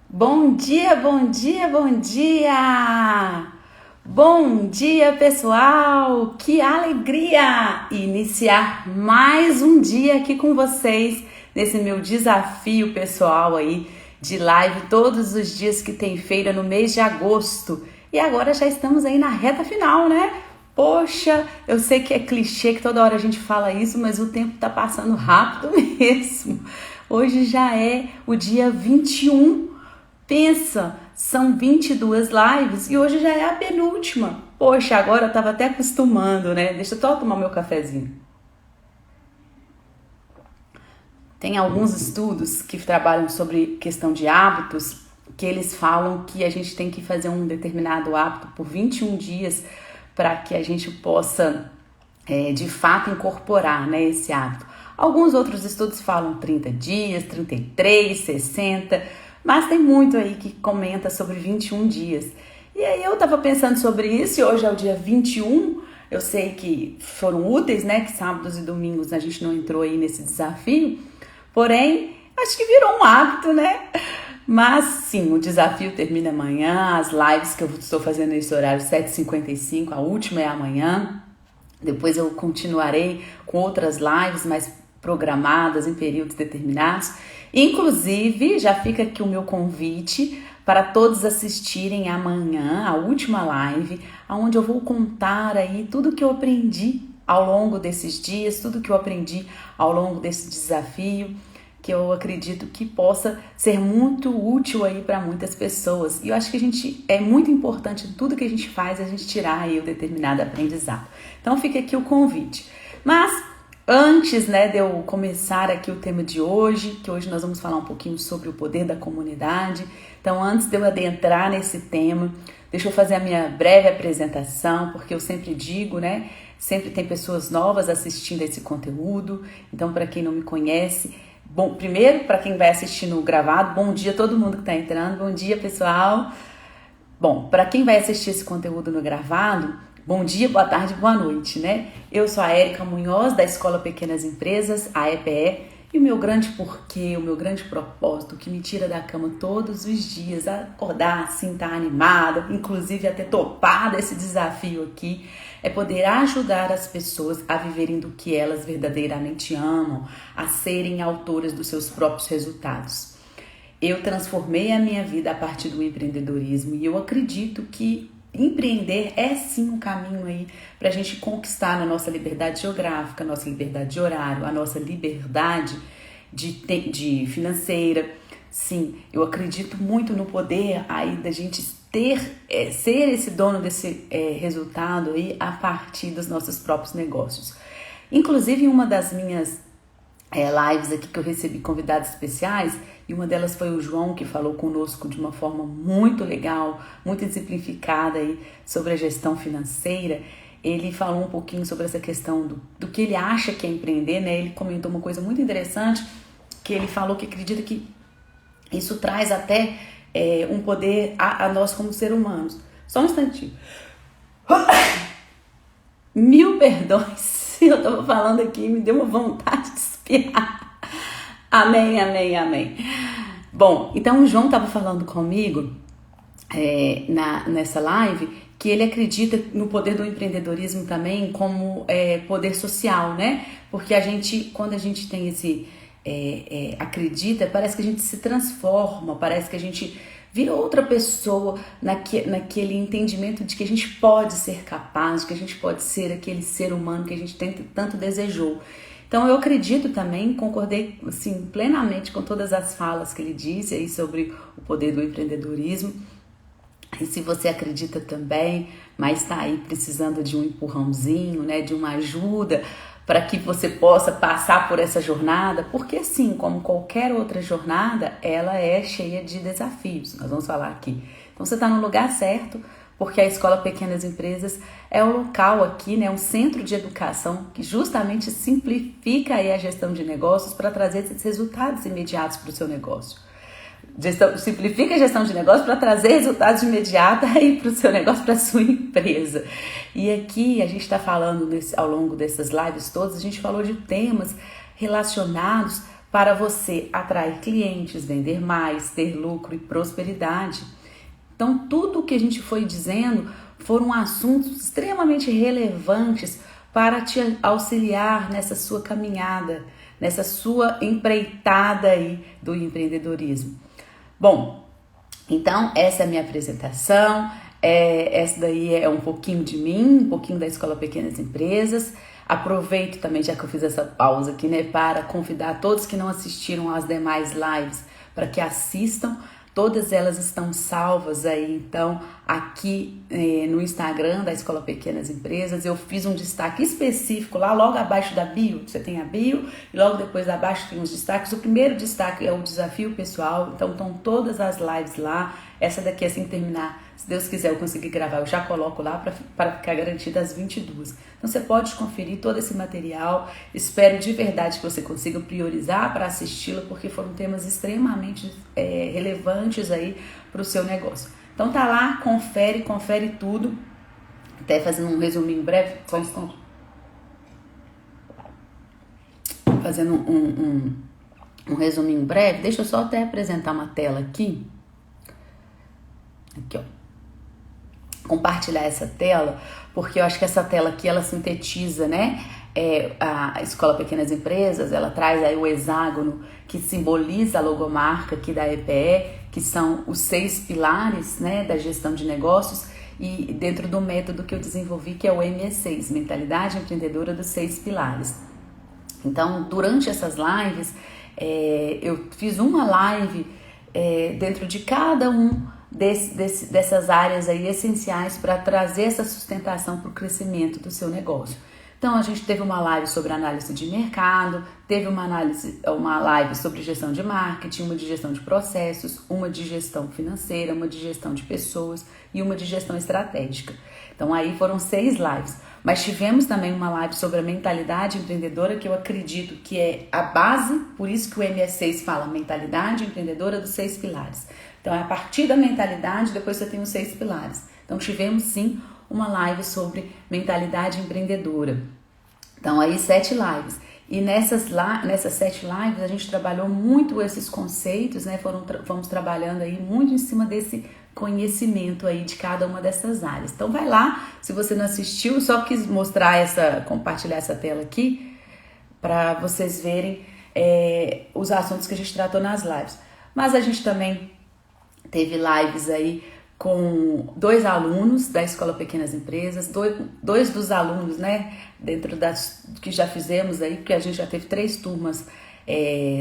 Bom dia, bom dia, bom dia! Bom dia, pessoal! Que alegria iniciar mais um dia aqui com vocês nesse meu desafio pessoal aí de live todos os dias que tem feira no mês de agosto. E agora já estamos aí na reta final, né? Poxa, eu sei que é clichê que toda hora a gente fala isso, mas o tempo tá passando rápido mesmo. Hoje já é o dia 21. Pensa, são 22 lives e hoje já é a penúltima. Poxa, agora eu tava até acostumando, né? Deixa eu só tomar meu cafezinho. Tem alguns estudos que trabalham sobre questão de hábitos que eles falam que a gente tem que fazer um determinado hábito por 21 dias para que a gente possa, de fato, incorporar, né, esse hábito. Alguns outros estudos falam 30 dias, 33, 60, mas tem muito aí que comenta sobre 21 dias. E aí eu tava pensando sobre isso e hoje é o dia 21. Eu sei que foram úteis, né, que sábados e domingos a gente não entrou aí nesse desafio, porém, acho que virou um hábito, né? Mas sim, o desafio termina amanhã, as lives que eu estou fazendo nesse horário 7h55, a última é amanhã. Depois eu continuarei com outras lives mais programadas em períodos determinados. Inclusive, já fica aqui o meu convite para todos assistirem amanhã a última live, onde eu vou contar aí tudo que eu aprendi ao longo desses dias, tudo que eu aprendi ao longo desse desafio, que eu acredito que possa ser muito útil aí para muitas pessoas. E eu acho que é muito importante em tudo que a gente faz, a gente tirar aí o determinado aprendizado. Então fica aqui o convite. Mas antes, né, de eu começar aqui o tema de hoje, que hoje nós vamos falar um pouquinho sobre o poder da comunidade. Então, antes de eu adentrar nesse tema, deixa eu fazer a minha breve apresentação, porque eu sempre digo, né, sempre tem pessoas novas assistindo esse conteúdo. Então, para quem não me conhece, bom, primeiro, para quem vai assistir no gravado, bom dia a todo mundo que está entrando, bom dia, pessoal. Bom, para quem vai assistir esse conteúdo no gravado, bom dia, boa tarde, boa noite, né? Eu sou a Érica Munhoz, da Escola Pequenas Empresas, a EPE, e o meu grande porquê, o meu grande propósito, que me tira da cama todos os dias, acordar assim, estar animada, inclusive até topar esse desafio aqui, é poder ajudar as pessoas a viverem do que elas verdadeiramente amam, a serem autoras dos seus próprios resultados. Eu transformei a minha vida a partir do empreendedorismo e eu acredito que empreender é sim um caminho aí para a gente conquistar a nossa liberdade geográfica, a nossa liberdade de horário, a nossa liberdade de financeira. Sim, eu acredito muito no poder aí da gente ser esse dono desse resultado aí a partir dos nossos próprios negócios. Inclusive, em uma das minhas lives aqui que eu recebi convidados especiais, e uma delas foi o João, que falou conosco de uma forma muito legal, muito exemplificada aí sobre a gestão financeira. Ele falou um pouquinho sobre essa questão do que ele acha que é empreender, né? Ele comentou uma coisa muito interessante, que ele falou que acredita que isso traz até um poder a nós como seres humanos. Só um instantinho. Mil perdões, eu tava falando aqui, me deu uma vontade de espirrar. Amém, amém, amém. Bom, então o João estava falando comigo nessa live que ele acredita no poder do empreendedorismo também como poder social, né? Porque quando a gente tem esse acredita, parece que a gente se transforma, parece que a gente vira outra pessoa naquele entendimento de que a gente pode ser capaz, de que a gente pode ser aquele ser humano que a gente tanto desejou. Então eu acredito também, concordei assim, plenamente com todas as falas que ele disse aí sobre o poder do empreendedorismo. E se você acredita também, mas está aí precisando de um empurrãozinho, né, de uma ajuda para que você possa passar por essa jornada, porque assim, como qualquer outra jornada, ela é cheia de desafios, nós vamos falar aqui. Então você está no lugar certo, porque a Escola Pequenas Empresas é o local aqui, né, um centro de educação que justamente simplifica aí a gestão de negócios para trazer esses resultados imediatos para o seu negócio. Simplifica a gestão de negócio para trazer resultados imediatos aí para o seu negócio, para a sua empresa. E aqui a gente está falando ao longo dessas lives todas, a gente falou de temas relacionados para você atrair clientes, vender mais, ter lucro e prosperidade. Então, tudo o que a gente foi dizendo foram assuntos extremamente relevantes para te auxiliar nessa sua caminhada, nessa sua empreitada aí do empreendedorismo. Bom, então essa é a minha apresentação, essa daí é um pouquinho de mim, um pouquinho da Escola Pequenas Empresas. Aproveito também, já que eu fiz essa pausa aqui, né, para convidar todos que não assistiram às demais lives para que assistam. Todas elas estão salvas aí, então, aqui no Instagram da Escola Pequenas Empresas. Eu fiz um destaque específico lá, logo abaixo da bio. Você tem a bio e logo depois abaixo tem os destaques. O primeiro destaque é o desafio pessoal, então estão todas as lives lá. Essa daqui, assim que terminar, se Deus quiser eu conseguir gravar, eu já coloco lá para ficar garantida às 22. Então você pode conferir todo esse material. Espero de verdade que você consiga priorizar para assisti-lo, porque foram temas extremamente relevantes aí para o seu negócio. Então tá lá, confere tudo. Até fazendo um resuminho breve, só um instante. Fazendo um resuminho breve, deixa eu só até apresentar uma tela aqui. Aqui, ó. Compartilhar essa tela, porque eu acho que essa tela aqui, ela sintetiza, né? A Escola Pequenas Empresas, ela traz aí o hexágono que simboliza a logomarca aqui da EPE, que são os 6 pilares, né, da gestão de negócios, e dentro do método que eu desenvolvi, que é o ME6, Mentalidade Empreendedora dos 6 Pilares. Então, durante essas lives, eu fiz uma live dentro de cada dessas áreas aí essenciais para trazer essa sustentação para o crescimento do seu negócio. Então a gente teve uma live sobre análise de mercado, teve uma live sobre gestão de marketing, uma de gestão de processos, uma de gestão financeira, uma de gestão de pessoas e uma de gestão estratégica. Então aí foram 6 lives. Mas tivemos também uma live sobre a mentalidade empreendedora, que eu acredito que é a base, por isso que o ME6 fala mentalidade empreendedora dos 6 pilares. Então, é a partir da mentalidade, depois você tem os 6 pilares. Então, tivemos sim uma live sobre mentalidade empreendedora. Então, aí 7 lives. E nessas 7 lives, a gente trabalhou muito esses conceitos, né? Fomos trabalhando aí muito em cima desse conhecimento aí de cada uma dessas áreas. Então, vai lá, se você não assistiu, só quis compartilhar essa tela aqui, para vocês verem os assuntos que a gente tratou nas lives. Mas a gente também teve lives aí com 2 alunos da Escola Pequenas Empresas, dois dos alunos, né, dentro das que já fizemos aí, porque a gente já teve 3 turmas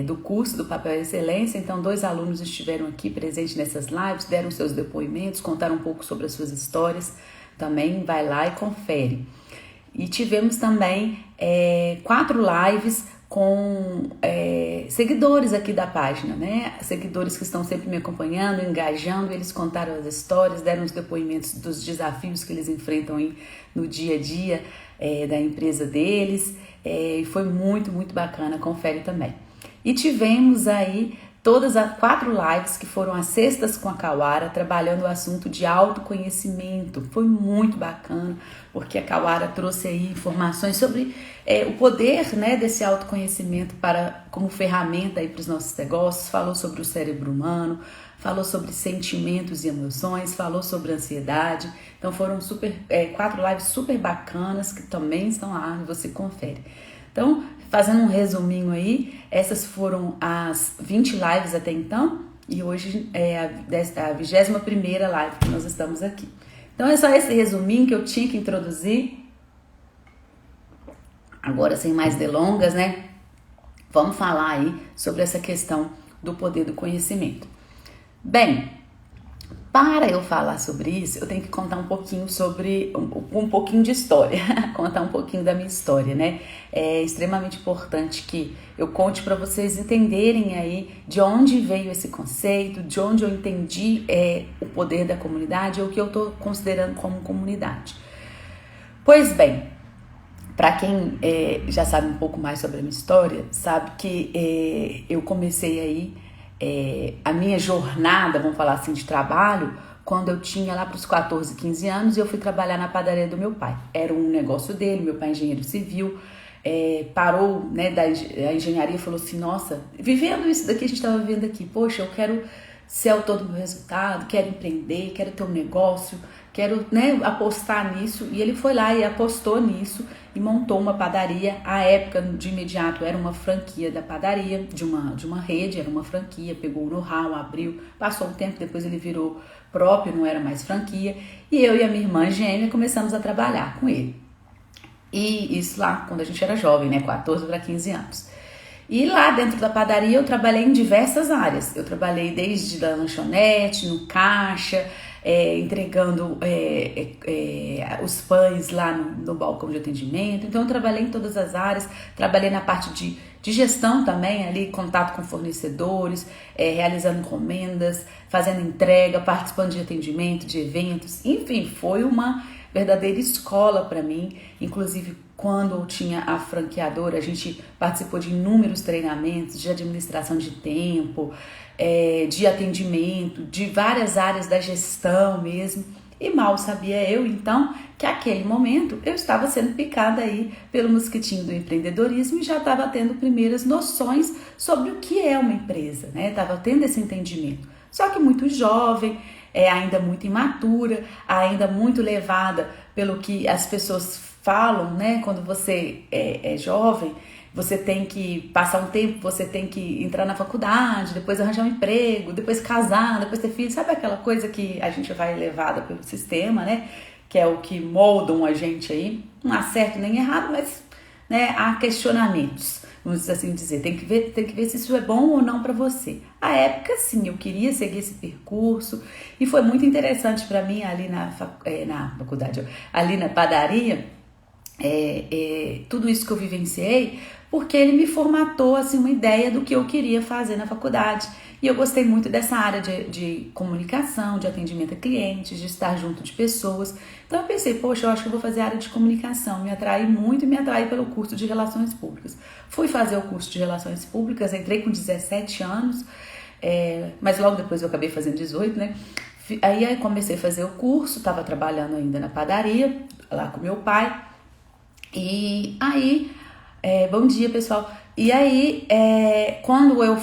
do curso do Papel Excelência. Então 2 alunos estiveram aqui presentes nessas lives, deram seus depoimentos, contaram um pouco sobre as suas histórias. Também vai lá e confere. E tivemos também 4 lives com seguidores aqui da página, né? Seguidores que estão sempre me acompanhando, engajando. Eles contaram as histórias, deram os depoimentos dos desafios que eles enfrentam aí no dia a dia da empresa deles. Foi muito, muito bacana, confere também. E tivemos aí todas as 4 lives que foram as sextas com a Kawara, trabalhando o assunto de autoconhecimento. Foi muito bacana, porque a Kawara trouxe aí informações sobre o poder, né, desse autoconhecimento como ferramenta aí para os nossos negócios. Falou sobre o cérebro humano, falou sobre sentimentos e emoções, falou sobre ansiedade. Então foram 4 lives super bacanas que também estão lá e você confere. Então, fazendo um resuminho aí, essas foram as 20 lives até então, e hoje é a 21ª live que nós estamos aqui. Então é só esse resuminho que eu tinha que introduzir. Agora, sem mais delongas, né? Vamos falar aí sobre essa questão do poder do conhecimento. Bem, para eu falar sobre isso, eu tenho que contar um pouquinho um pouquinho de história, contar um pouquinho da minha história, né? É extremamente importante que eu conte para vocês entenderem aí de onde veio esse conceito, de onde eu entendi o poder da comunidade, ou o que eu estou considerando como comunidade. Pois bem, para quem já sabe um pouco mais sobre a minha história, sabe que eu comecei aí a minha jornada, vamos falar assim, de trabalho, quando eu tinha lá para os 14, 15 anos, e eu fui trabalhar na padaria do meu pai. Era um negócio dele, meu pai é engenheiro civil, parou, né, da engenharia e falou assim, nossa, vivendo isso daqui, a gente estava vivendo aqui, poxa, eu quero ser autor do meu resultado, quero empreender, quero ter um negócio, quero, né, apostar nisso. E ele foi lá e apostou nisso e montou uma padaria. À época, de imediato, era uma franquia da padaria, de uma rede, era uma franquia, pegou o know-how, abriu, passou um tempo, depois ele virou próprio, não era mais franquia. E eu e a minha irmã gêmea começamos a trabalhar com ele. E isso lá, quando a gente era jovem, né, 14 para 15 anos. E lá dentro da padaria eu trabalhei em diversas áreas. Eu trabalhei desde a lanchonete, no caixa, entregando os pães lá no balcão de atendimento. Então eu trabalhei em todas as áreas, trabalhei na parte de gestão também, ali contato com fornecedores, realizando encomendas, fazendo entrega, participando de atendimento, de eventos. Enfim, foi uma verdadeira escola para mim. Inclusive, quando eu tinha a franqueadora, a gente participou de inúmeros treinamentos de administração de tempo, de atendimento, de várias áreas da gestão mesmo. E mal sabia eu, então, que naquele momento eu estava sendo picada aí pelo mosquitinho do empreendedorismo e já estava tendo primeiras noções sobre o que é uma empresa, né? Estava tendo esse entendimento. Só que muito jovem, ainda muito imatura, ainda muito levada pelo que as pessoas falam, né? Quando você é jovem, você tem que passar um tempo, você tem que entrar na faculdade, depois arranjar um emprego, depois casar, depois ter filho. Sabe aquela coisa que a gente vai levada pelo sistema, né? Que é o que moldam a gente aí. Não há certo nem errado, mas, né, há questionamentos, vamos assim dizer. Tem que ver se isso é bom ou não para você. À época, sim, eu queria seguir esse percurso e foi muito interessante para mim ali na faculdade, ali na padaria, tudo isso que eu vivenciei, porque ele me formatou assim, uma ideia do que eu queria fazer na faculdade. E eu gostei muito dessa área de comunicação, de atendimento a clientes, de estar junto de pessoas. Então eu pensei, poxa, eu acho que eu vou fazer a área de comunicação. Me atraí muito e me atraí pelo curso de Relações Públicas. Fui fazer o curso de Relações Públicas, entrei com 17 anos, mas logo depois eu acabei fazendo 18, né? Aí comecei a fazer o curso, estava trabalhando ainda na padaria, lá com meu pai. E aí, bom dia, pessoal. E aí, quando eu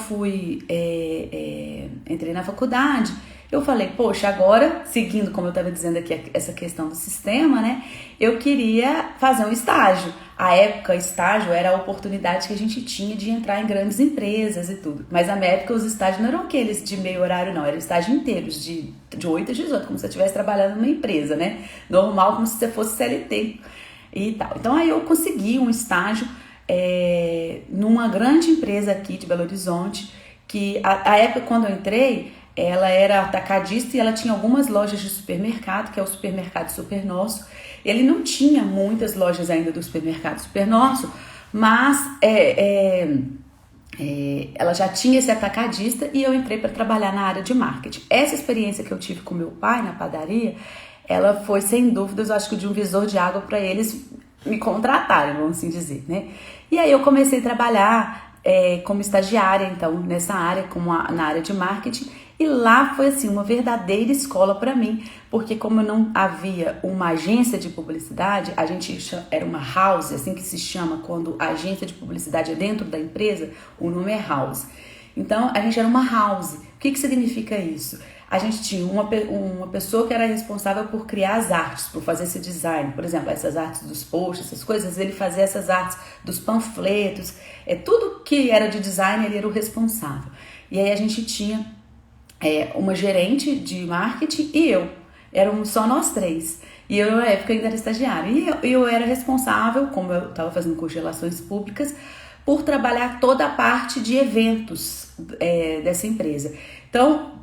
entrei na faculdade, eu falei, poxa, agora, seguindo, como eu estava dizendo aqui, essa questão do sistema, né? Eu queria fazer um estágio. À época, estágio era a oportunidade que a gente tinha de entrar em grandes empresas e tudo. Mas na minha época, os estágios não eram aqueles de meio horário, não. Eram estágios inteiros, de 8 a 18, como se você estivesse trabalhando numa empresa, né? Normal, como se você fosse CLT e tal. Então, aí eu consegui um estágio numa grande empresa aqui de Belo Horizonte, que a época, quando eu entrei, ela era atacadista e ela tinha algumas lojas de supermercado, que é o supermercado Super Nosso. Ele não tinha muitas lojas ainda do supermercado Super Nosso, mas ela já tinha esse atacadista e eu entrei para trabalhar na área de marketing. Essa experiência que eu tive com meu pai na padaria, ela foi, sem dúvidas, eu acho que de um visor de água para eles me contratarem, vamos assim dizer, né? E aí eu comecei a trabalhar como estagiária, então, nessa área, na área de marketing, e lá foi, assim, uma verdadeira escola para mim, porque como não havia uma agência de publicidade, a gente era uma house, assim que se chama quando a agência de publicidade é dentro da empresa, o nome é house. Então, a gente era uma house. O que significa isso? A gente tinha uma pessoa que era responsável por criar as artes, por fazer esse design. Por exemplo, essas artes dos posts, essas coisas, ele fazia essas artes dos panfletos. Tudo que era de design, ele era o responsável. E aí a gente tinha uma gerente de marketing e eu. Éramos só nós três. E eu, na época, ainda era estagiária. E eu era responsável, como eu estava fazendo curso de Relações Públicas, por trabalhar toda a parte de eventos dessa empresa. Então,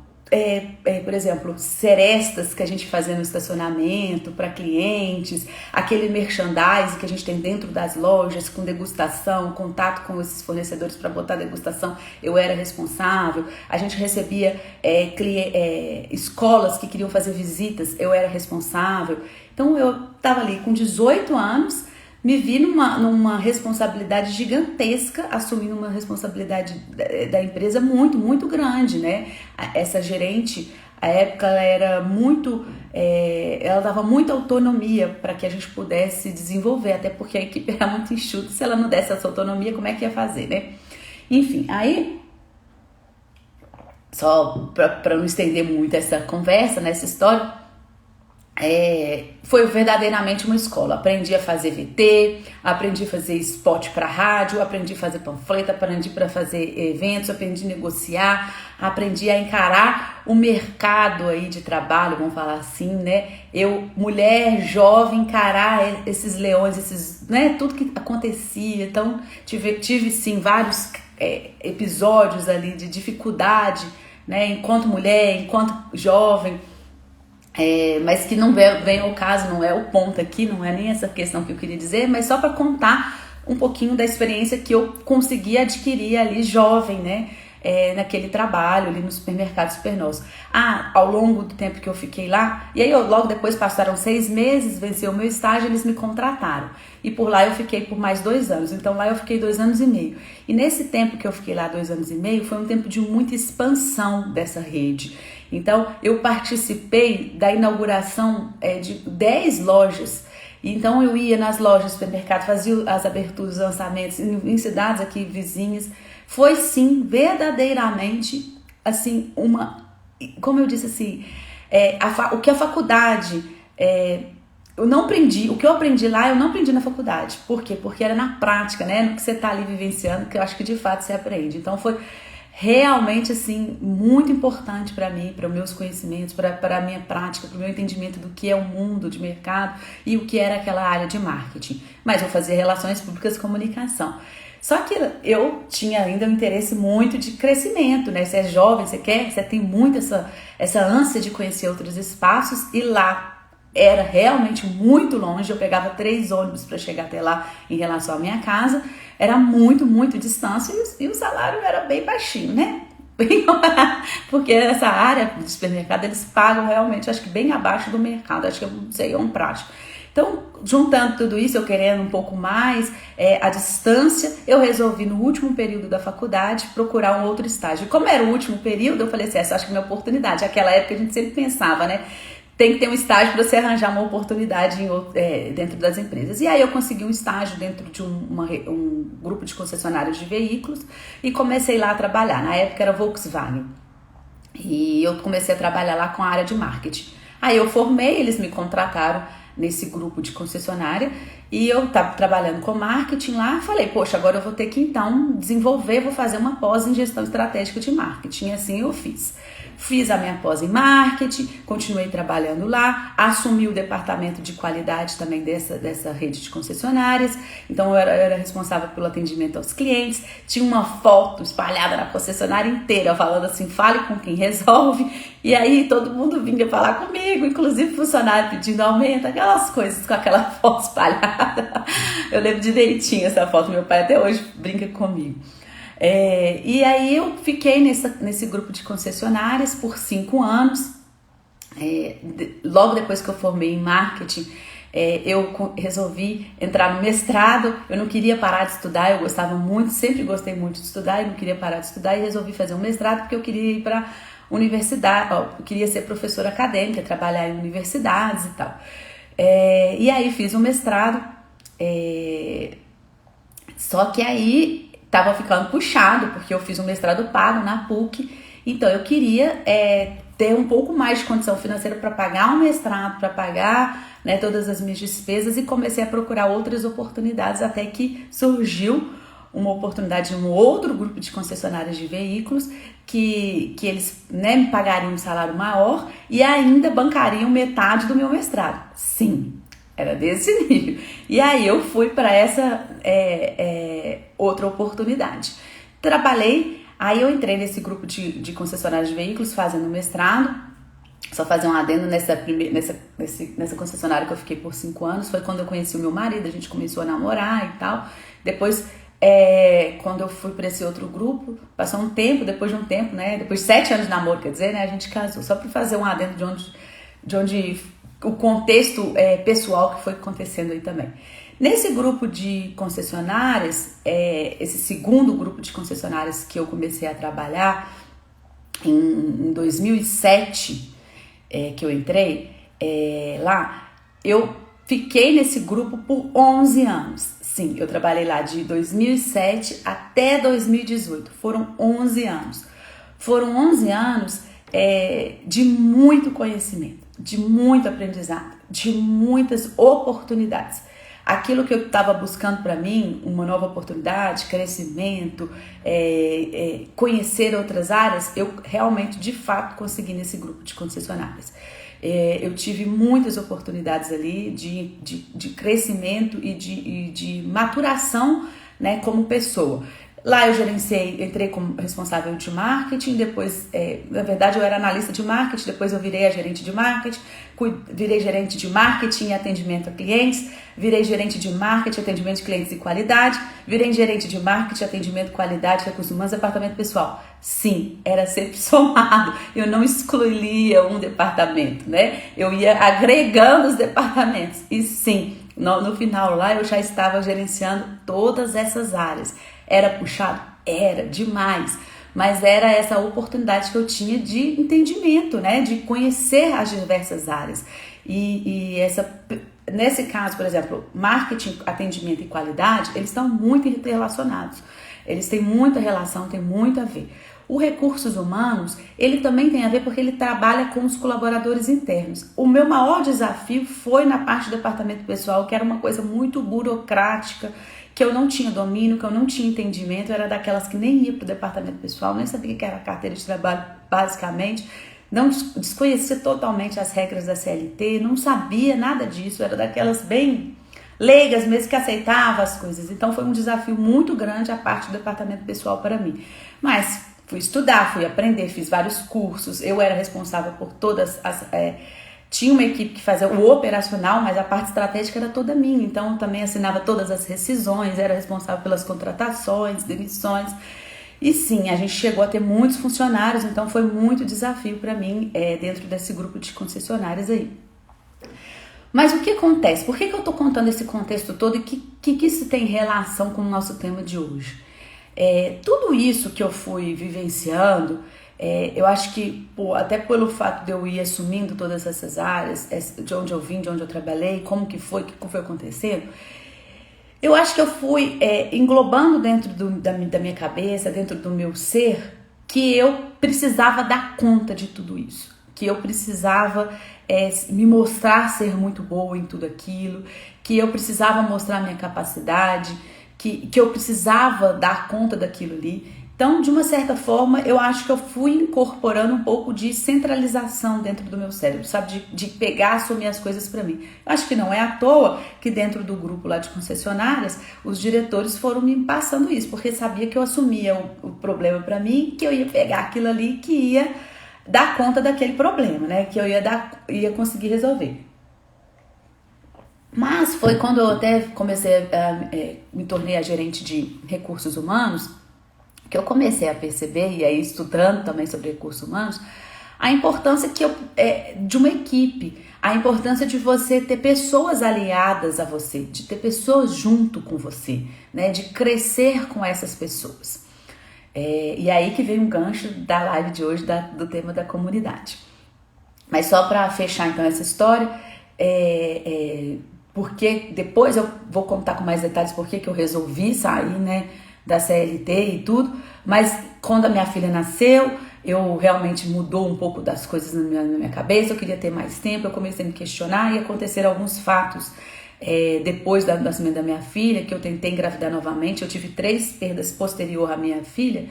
por exemplo, serestas que a gente fazia no estacionamento para clientes, aquele merchandising que a gente tem dentro das lojas com degustação, contato com esses fornecedores para botar degustação, eu era responsável. A gente recebia escolas que queriam fazer visitas, eu era responsável. Então eu estava ali com 18 anos, me vi numa responsabilidade gigantesca, assumindo uma responsabilidade da empresa muito, muito grande, né? Essa gerente, A época ela era muito, ela dava muita autonomia para que a gente pudesse desenvolver, até porque a equipe era muito enxuta. Se ela não desse essa autonomia, como é que ia fazer, né? Enfim, aí, só para não estender muito essa conversa, nessa história, foi verdadeiramente uma escola. Aprendi a fazer VT, aprendi a fazer spot para rádio, aprendi a fazer panfleto, aprendi para fazer eventos, aprendi a negociar, aprendi a encarar o mercado aí de trabalho, vamos falar assim, né? Eu, mulher jovem, encarar esses leões, esses, né? Tudo que acontecia. Então, tive sim vários episódios ali de dificuldade, né? Enquanto mulher, enquanto jovem. Mas que não vem ao caso, não é o ponto aqui, não é nem essa questão que eu queria dizer, mas só para contar um pouquinho da experiência que eu consegui adquirir ali jovem, né? Naquele trabalho ali no supermercado Supernosso. Ao longo do tempo que eu fiquei lá, e aí logo depois passaram 6 meses, venceu o meu estágio, eles me contrataram. E por lá eu fiquei por mais 2 anos, então lá eu fiquei 2 anos e meio. E nesse tempo que eu fiquei lá 2 anos e meio, foi um tempo de muita expansão dessa rede. Então eu participei da inauguração de 10 lojas. Então eu ia nas lojas do supermercado, fazia as aberturas, os lançamentos em cidades aqui vizinhas. Foi sim, verdadeiramente, assim, como eu disse assim, o que a faculdade, eu não aprendi, o que eu aprendi lá, eu não aprendi na faculdade. Por quê? Porque era na prática, né? No que você tá ali vivenciando, que eu acho que de fato você aprende. Então foi realmente, assim, muito importante para mim, para os meus conhecimentos, para a minha prática, para o meu entendimento do que é o mundo de mercado e o que era aquela área de marketing. Mas eu fazia relações públicas e comunicação. Só que eu tinha ainda um interesse muito de crescimento, né? Você é jovem, você tem muito essa ânsia de conhecer outros espaços, e lá era realmente muito longe. Eu pegava 3 ônibus para chegar até lá em relação à minha casa. Era muito, muito distância, e o salário era bem baixinho, né? Porque essa área de supermercado eles pagam realmente, acho que bem abaixo do mercado, acho que eu não sei, é um prático. Então, juntando tudo isso, eu querendo um pouco mais, a distância, eu resolvi no último período da faculdade procurar um outro estágio. E como era o último período, eu falei assim, essa acho que é minha oportunidade. Naquela época a gente sempre pensava, né? Tem que ter um estágio para você arranjar uma oportunidade dentro das empresas. E aí eu consegui um estágio dentro de um grupo de concessionários de veículos e comecei lá a trabalhar. Na época era Volkswagen. E eu comecei a trabalhar lá com a área de marketing. Aí eu formei, eles me contrataram nesse grupo de concessionária, e eu estava trabalhando com marketing lá. Falei, poxa, agora eu vou ter que então desenvolver, vou fazer uma pós em gestão estratégica de marketing. Assim eu fiz a minha pós em marketing, continuei trabalhando lá, assumi o departamento de qualidade também dessa rede de concessionárias. Então eu era responsável pelo atendimento aos clientes. Tinha uma foto espalhada na concessionária inteira falando assim, fale com quem resolve. E aí todo mundo vinha falar comigo, inclusive funcionário pedindo aumento, aquelas coisas com aquela foto espalhada. Eu lembro direitinho essa foto, meu pai até hoje brinca comigo. E aí eu fiquei nesse grupo de concessionárias por 5 anos. Logo depois que eu formei em marketing, eu resolvi entrar no mestrado. Eu não queria parar de estudar, eu gostava muito, sempre gostei muito de estudar e não queria parar de estudar, e resolvi fazer um mestrado porque eu queria ir para universidade, eu queria ser professora acadêmica, trabalhar em universidades e tal. E aí fiz um mestrado, só que aí tava ficando puxado, porque eu fiz um mestrado pago na PUC, então eu queria ter um pouco mais de condição financeira para pagar um mestrado, para pagar, né, todas as minhas despesas, e comecei a procurar outras oportunidades, até que surgiu uma oportunidade de um outro grupo de concessionárias de veículos que eles, né, me pagariam um salário maior e ainda bancariam metade do meu mestrado. Sim, era desse nível. E aí eu fui para essa outra oportunidade. Trabalhei, aí eu entrei nesse grupo de concessionárias de veículos fazendo mestrado. Só fazer um adendo nessa concessionária que eu fiquei por 5 anos, foi quando eu conheci o meu marido, a gente começou a namorar e tal. Depois, quando eu fui para esse outro grupo, passou um tempo, depois de um tempo, né, depois de 7 anos de namoro, quer dizer, né, a gente casou. Só para fazer um adendo de onde o contexto pessoal que foi acontecendo aí também. Nesse grupo de concessionárias, esse segundo grupo de concessionárias que eu comecei a trabalhar, em 2007, que eu entrei lá, eu fiquei nesse grupo por 11 anos. Sim, eu trabalhei lá de 2007 até 2018. Foram 11 anos. Foram 11 anos de muito conhecimento, de muito aprendizado, de muitas oportunidades. Aquilo que eu estava buscando para mim, uma nova oportunidade, crescimento, conhecer outras áreas, eu realmente, de fato, consegui nesse grupo de concessionárias. Eu tive muitas oportunidades ali de crescimento e de maturação, né, como pessoa. Lá eu entrei como responsável de marketing, depois, na verdade eu era analista de marketing, depois eu virei a gerente de marketing, virei gerente de marketing e atendimento a clientes, virei gerente de marketing, atendimento de clientes e qualidade, virei gerente de marketing, atendimento, qualidade, recursos humanos, departamento pessoal. Sim, era sempre somado, eu não excluía um departamento, né? Eu ia agregando os departamentos e sim, no final lá eu já estava gerenciando todas essas áreas. Era puxado? Era, demais. Mas era essa oportunidade que eu tinha de entendimento, né? De conhecer as diversas áreas. Nesse caso, por exemplo, marketing, atendimento e qualidade, eles estão muito interrelacionados. Eles têm muita relação, têm muito a ver. O recursos humanos, ele também tem a ver porque ele trabalha com os colaboradores internos. O meu maior desafio foi na parte do departamento pessoal, que era uma coisa muito burocrática, que eu não tinha domínio, que eu não tinha entendimento, eu era daquelas que nem ia para o departamento pessoal, nem sabia o que era carteira de trabalho, basicamente, não desconhecia totalmente as regras da CLT, não sabia nada disso, era daquelas bem leigas mesmo que aceitava as coisas. Então foi um desafio muito grande a parte do departamento pessoal para mim. Mas fui estudar, fui aprender, fiz vários cursos, eu era responsável por todas as... Tinha uma equipe que fazia o operacional, mas a parte estratégica era toda minha. Então, eu também assinava todas as rescisões, era responsável pelas contratações, demissões. E sim, a gente chegou a ter muitos funcionários, então foi muito desafio para mim dentro desse grupo de concessionárias aí. Mas o que acontece? Por que eu estou contando esse contexto todo e que isso tem relação com o nosso tema de hoje? Tudo isso que eu fui vivenciando... eu acho que até pelo fato de eu ir assumindo todas essas áreas, de onde eu vim, de onde eu trabalhei, como que foi, o que foi acontecendo, eu acho que eu fui englobando dentro da minha cabeça, dentro do meu ser, que eu precisava dar conta de tudo isso, que eu precisava me mostrar ser muito boa em tudo aquilo, que eu precisava mostrar minha capacidade, que eu precisava dar conta daquilo ali. Então, de uma certa forma, eu acho que eu fui incorporando um pouco de centralização dentro do meu cérebro, sabe? De pegar, assumir as coisas para mim. Eu acho que não é à toa que dentro do grupo lá de concessionárias, os diretores foram me passando isso, porque sabia que eu assumia o problema para mim, que eu ia pegar aquilo ali que ia dar conta daquele problema, né? Que eu ia conseguir resolver. Mas foi quando eu até me tornei a gerente de recursos humanos, que eu comecei a perceber, e aí estudando também sobre recursos humanos, a importância de uma equipe, a importância de você ter pessoas aliadas a você, de ter pessoas junto com você, né, de crescer com essas pessoas. E aí que vem um gancho da live de hoje, do tema da comunidade. Mas só para fechar então essa história, porque depois eu vou contar com mais detalhes porque que eu resolvi sair, né, da CLT e tudo, mas quando a minha filha nasceu, eu realmente mudou um pouco das coisas na minha cabeça, eu queria ter mais tempo, eu comecei a me questionar e aconteceram alguns fatos depois do nascimento da minha filha, que eu tentei engravidar novamente, eu tive 3 perdas posterior à minha filha,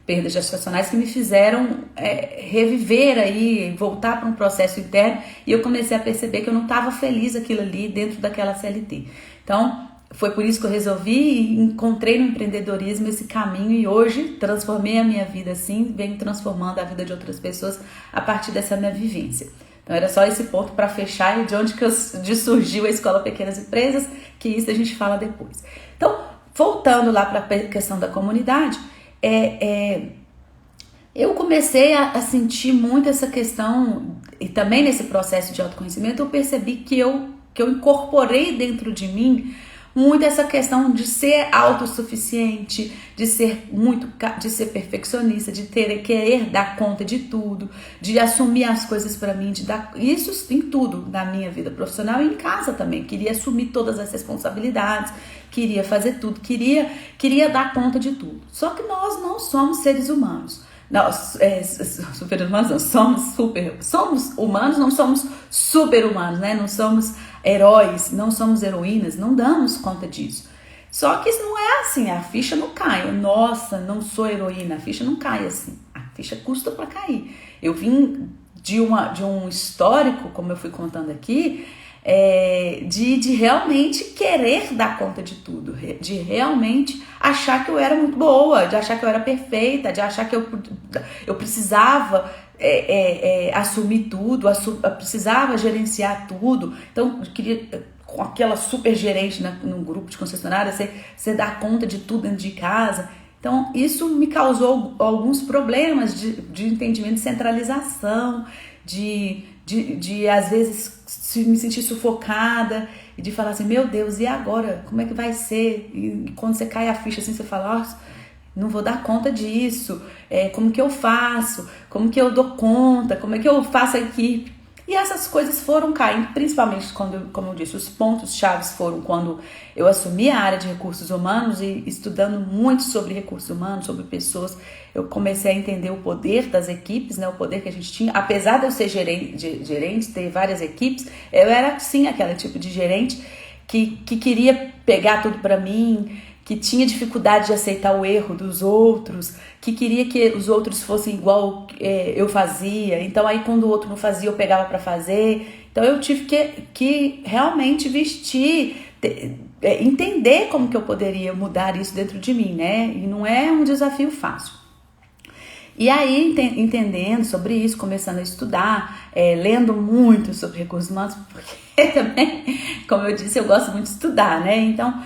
perdas gestacionais que me fizeram reviver aí, voltar para um processo interno, e eu comecei a perceber que eu não estava feliz aquilo ali dentro daquela CLT. Então, foi por isso que eu resolvi e encontrei no empreendedorismo esse caminho e hoje transformei a minha vida assim, venho transformando a vida de outras pessoas a partir dessa minha vivência. Então era só esse ponto para fechar e de surgiu a Escola Pequenas Empresas, que isso a gente fala depois. Então, voltando lá para a questão da comunidade, eu comecei a sentir muito essa questão, e também nesse processo de autoconhecimento eu percebi que eu incorporei dentro de mim muito essa questão de ser autossuficiente, de ser perfeccionista, de querer dar conta de tudo, de assumir as coisas para mim, de dar isso em tudo na minha vida profissional e em casa também. Queria assumir todas as responsabilidades, queria fazer tudo, queria dar conta de tudo. Só que nós não somos seres humanos. Nós, super-humanos não, somos humanos, não somos super-humanos, né? Não somos heróis, não somos heroínas, não damos conta disso. Só que isso não é assim, a ficha não cai. Nossa, não sou heroína, a ficha não cai assim. A ficha custa para cair. Eu vim de um histórico, como eu fui contando aqui, de realmente querer dar conta de tudo, de realmente achar que eu era muito boa, de achar que eu era perfeita, de achar que eu precisava assumir tudo, precisava gerenciar tudo. Então, eu queria, com aquela super gerente num grupo de concessionária, você dar conta de tudo dentro de casa. Então, isso me causou alguns problemas de entendimento de centralização, de às vezes me sentir sufocada e de falar assim, meu Deus, e agora? Como é que vai ser? E quando você cai a ficha assim, você fala, não vou dar conta disso, como que eu faço? Como que eu dou conta? Como é que eu faço a equipe? E essas coisas foram caindo, principalmente quando, como eu disse, os pontos chaves foram quando eu assumi a área de recursos humanos e estudando muito sobre recursos humanos, sobre pessoas, eu comecei a entender o poder das equipes, né, o poder que a gente tinha. Apesar de eu ser gerente, ter várias equipes, eu era sim aquele tipo de gerente que queria pegar tudo para mim, que tinha dificuldade de aceitar o erro dos outros, que queria que os outros fossem igual eu fazia. Então aí quando o outro não fazia, eu pegava para fazer. Então eu tive que realmente entender como que eu poderia mudar isso dentro de mim, né? E não é um desafio fácil. E aí, entendendo sobre isso, começando a estudar, lendo muito sobre recursos humanos, porque também, como eu disse, eu gosto muito de estudar, né? Então,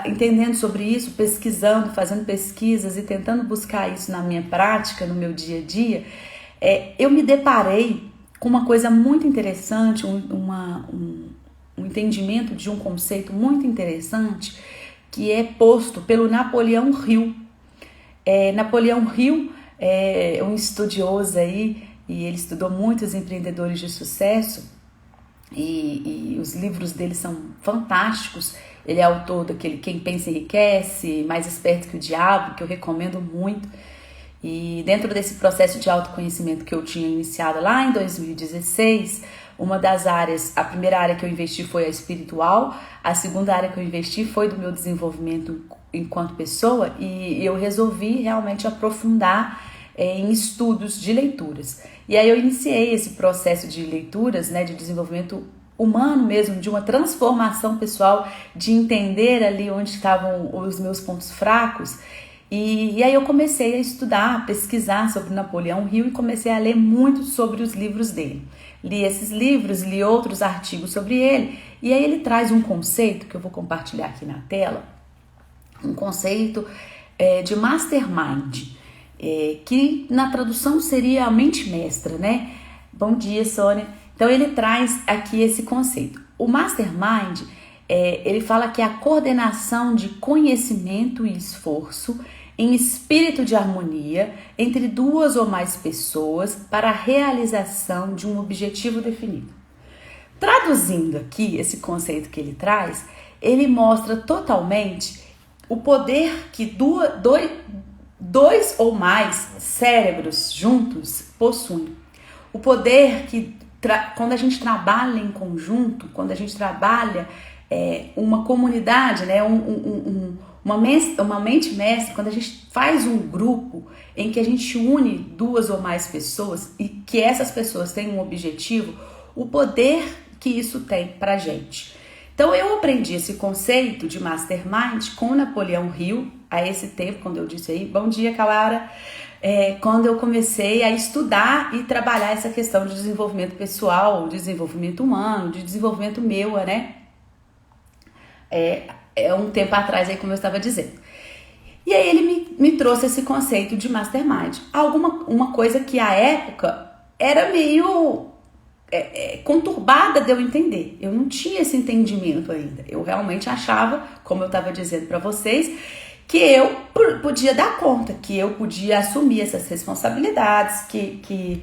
entendendo sobre isso, pesquisando, fazendo pesquisas e tentando buscar isso na minha prática, no meu dia a dia, eu me deparei com uma coisa muito interessante, um entendimento de um conceito muito interessante que é posto pelo Napoleão Hill. Napoleão Hill é um estudioso aí, e ele estudou muitos empreendedores de sucesso, e os livros dele são fantásticos. Ele é autor daquele Quem Pensa Enriquece, Mais Esperto que o Diabo, que eu recomendo muito. E dentro desse processo de autoconhecimento que eu tinha iniciado lá em 2016, uma das áreas, a primeira área que eu investi foi a espiritual, a segunda área que eu investi foi do meu desenvolvimento enquanto pessoa, e eu resolvi realmente aprofundar em estudos de leituras. E aí eu iniciei esse processo de leituras, né, de desenvolvimento humano mesmo, de uma transformação pessoal, de entender ali onde estavam os meus pontos fracos. E aí eu comecei a estudar, a pesquisar sobre Napoleão Hill e comecei a ler muito sobre os livros dele. Li esses livros, li outros artigos sobre ele, e aí ele traz um conceito que eu vou compartilhar aqui na tela, um conceito de mastermind, que na tradução seria a mente mestra, né? Bom dia, Sônia. Então ele traz aqui esse conceito. O mastermind, ele fala que é a coordenação de conhecimento e esforço em espírito de harmonia entre duas ou mais pessoas para a realização de um objetivo definido. Traduzindo aqui esse conceito que ele traz, ele mostra totalmente o poder que dois ou mais cérebros juntos possuem. O poder que, quando a gente trabalha em conjunto, quando a gente trabalha uma comunidade, né, uma mente mestra, quando a gente faz um grupo em que a gente une duas ou mais pessoas e que essas pessoas têm um objetivo, o poder que isso tem pra gente. Então eu aprendi esse conceito de mastermind com Napoleão Hill a esse tempo, quando eu disse aí, bom dia, Clara, quando eu comecei a estudar e trabalhar essa questão de desenvolvimento pessoal, desenvolvimento humano, de desenvolvimento meu, né? Um tempo atrás, aí, como eu estava dizendo. E aí ele me trouxe esse conceito de mastermind. Uma coisa que à época era meio conturbada de eu entender. Eu não tinha esse entendimento ainda. Eu realmente achava, como eu estava dizendo para vocês, que eu podia dar conta, que eu podia assumir essas responsabilidades, que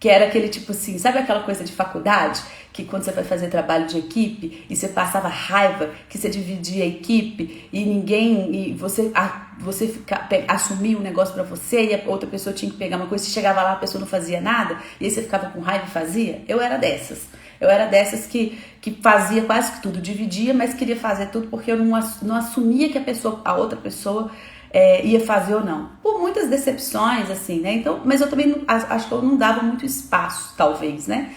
era aquele tipo assim, sabe aquela coisa de faculdade? Que quando você vai fazer trabalho de equipe e você passava raiva, que você dividia a equipe e você assumia um negócio pra você e a outra pessoa tinha que pegar uma coisa, você chegava lá, a pessoa não fazia nada e aí você ficava com raiva e fazia. Eu era dessas que fazia quase que tudo, dividia, mas queria fazer tudo porque eu não assumia que a outra pessoa ia fazer ou não. Por muitas decepções, assim, né? Então, mas eu também acho que eu não dava muito espaço, talvez, né?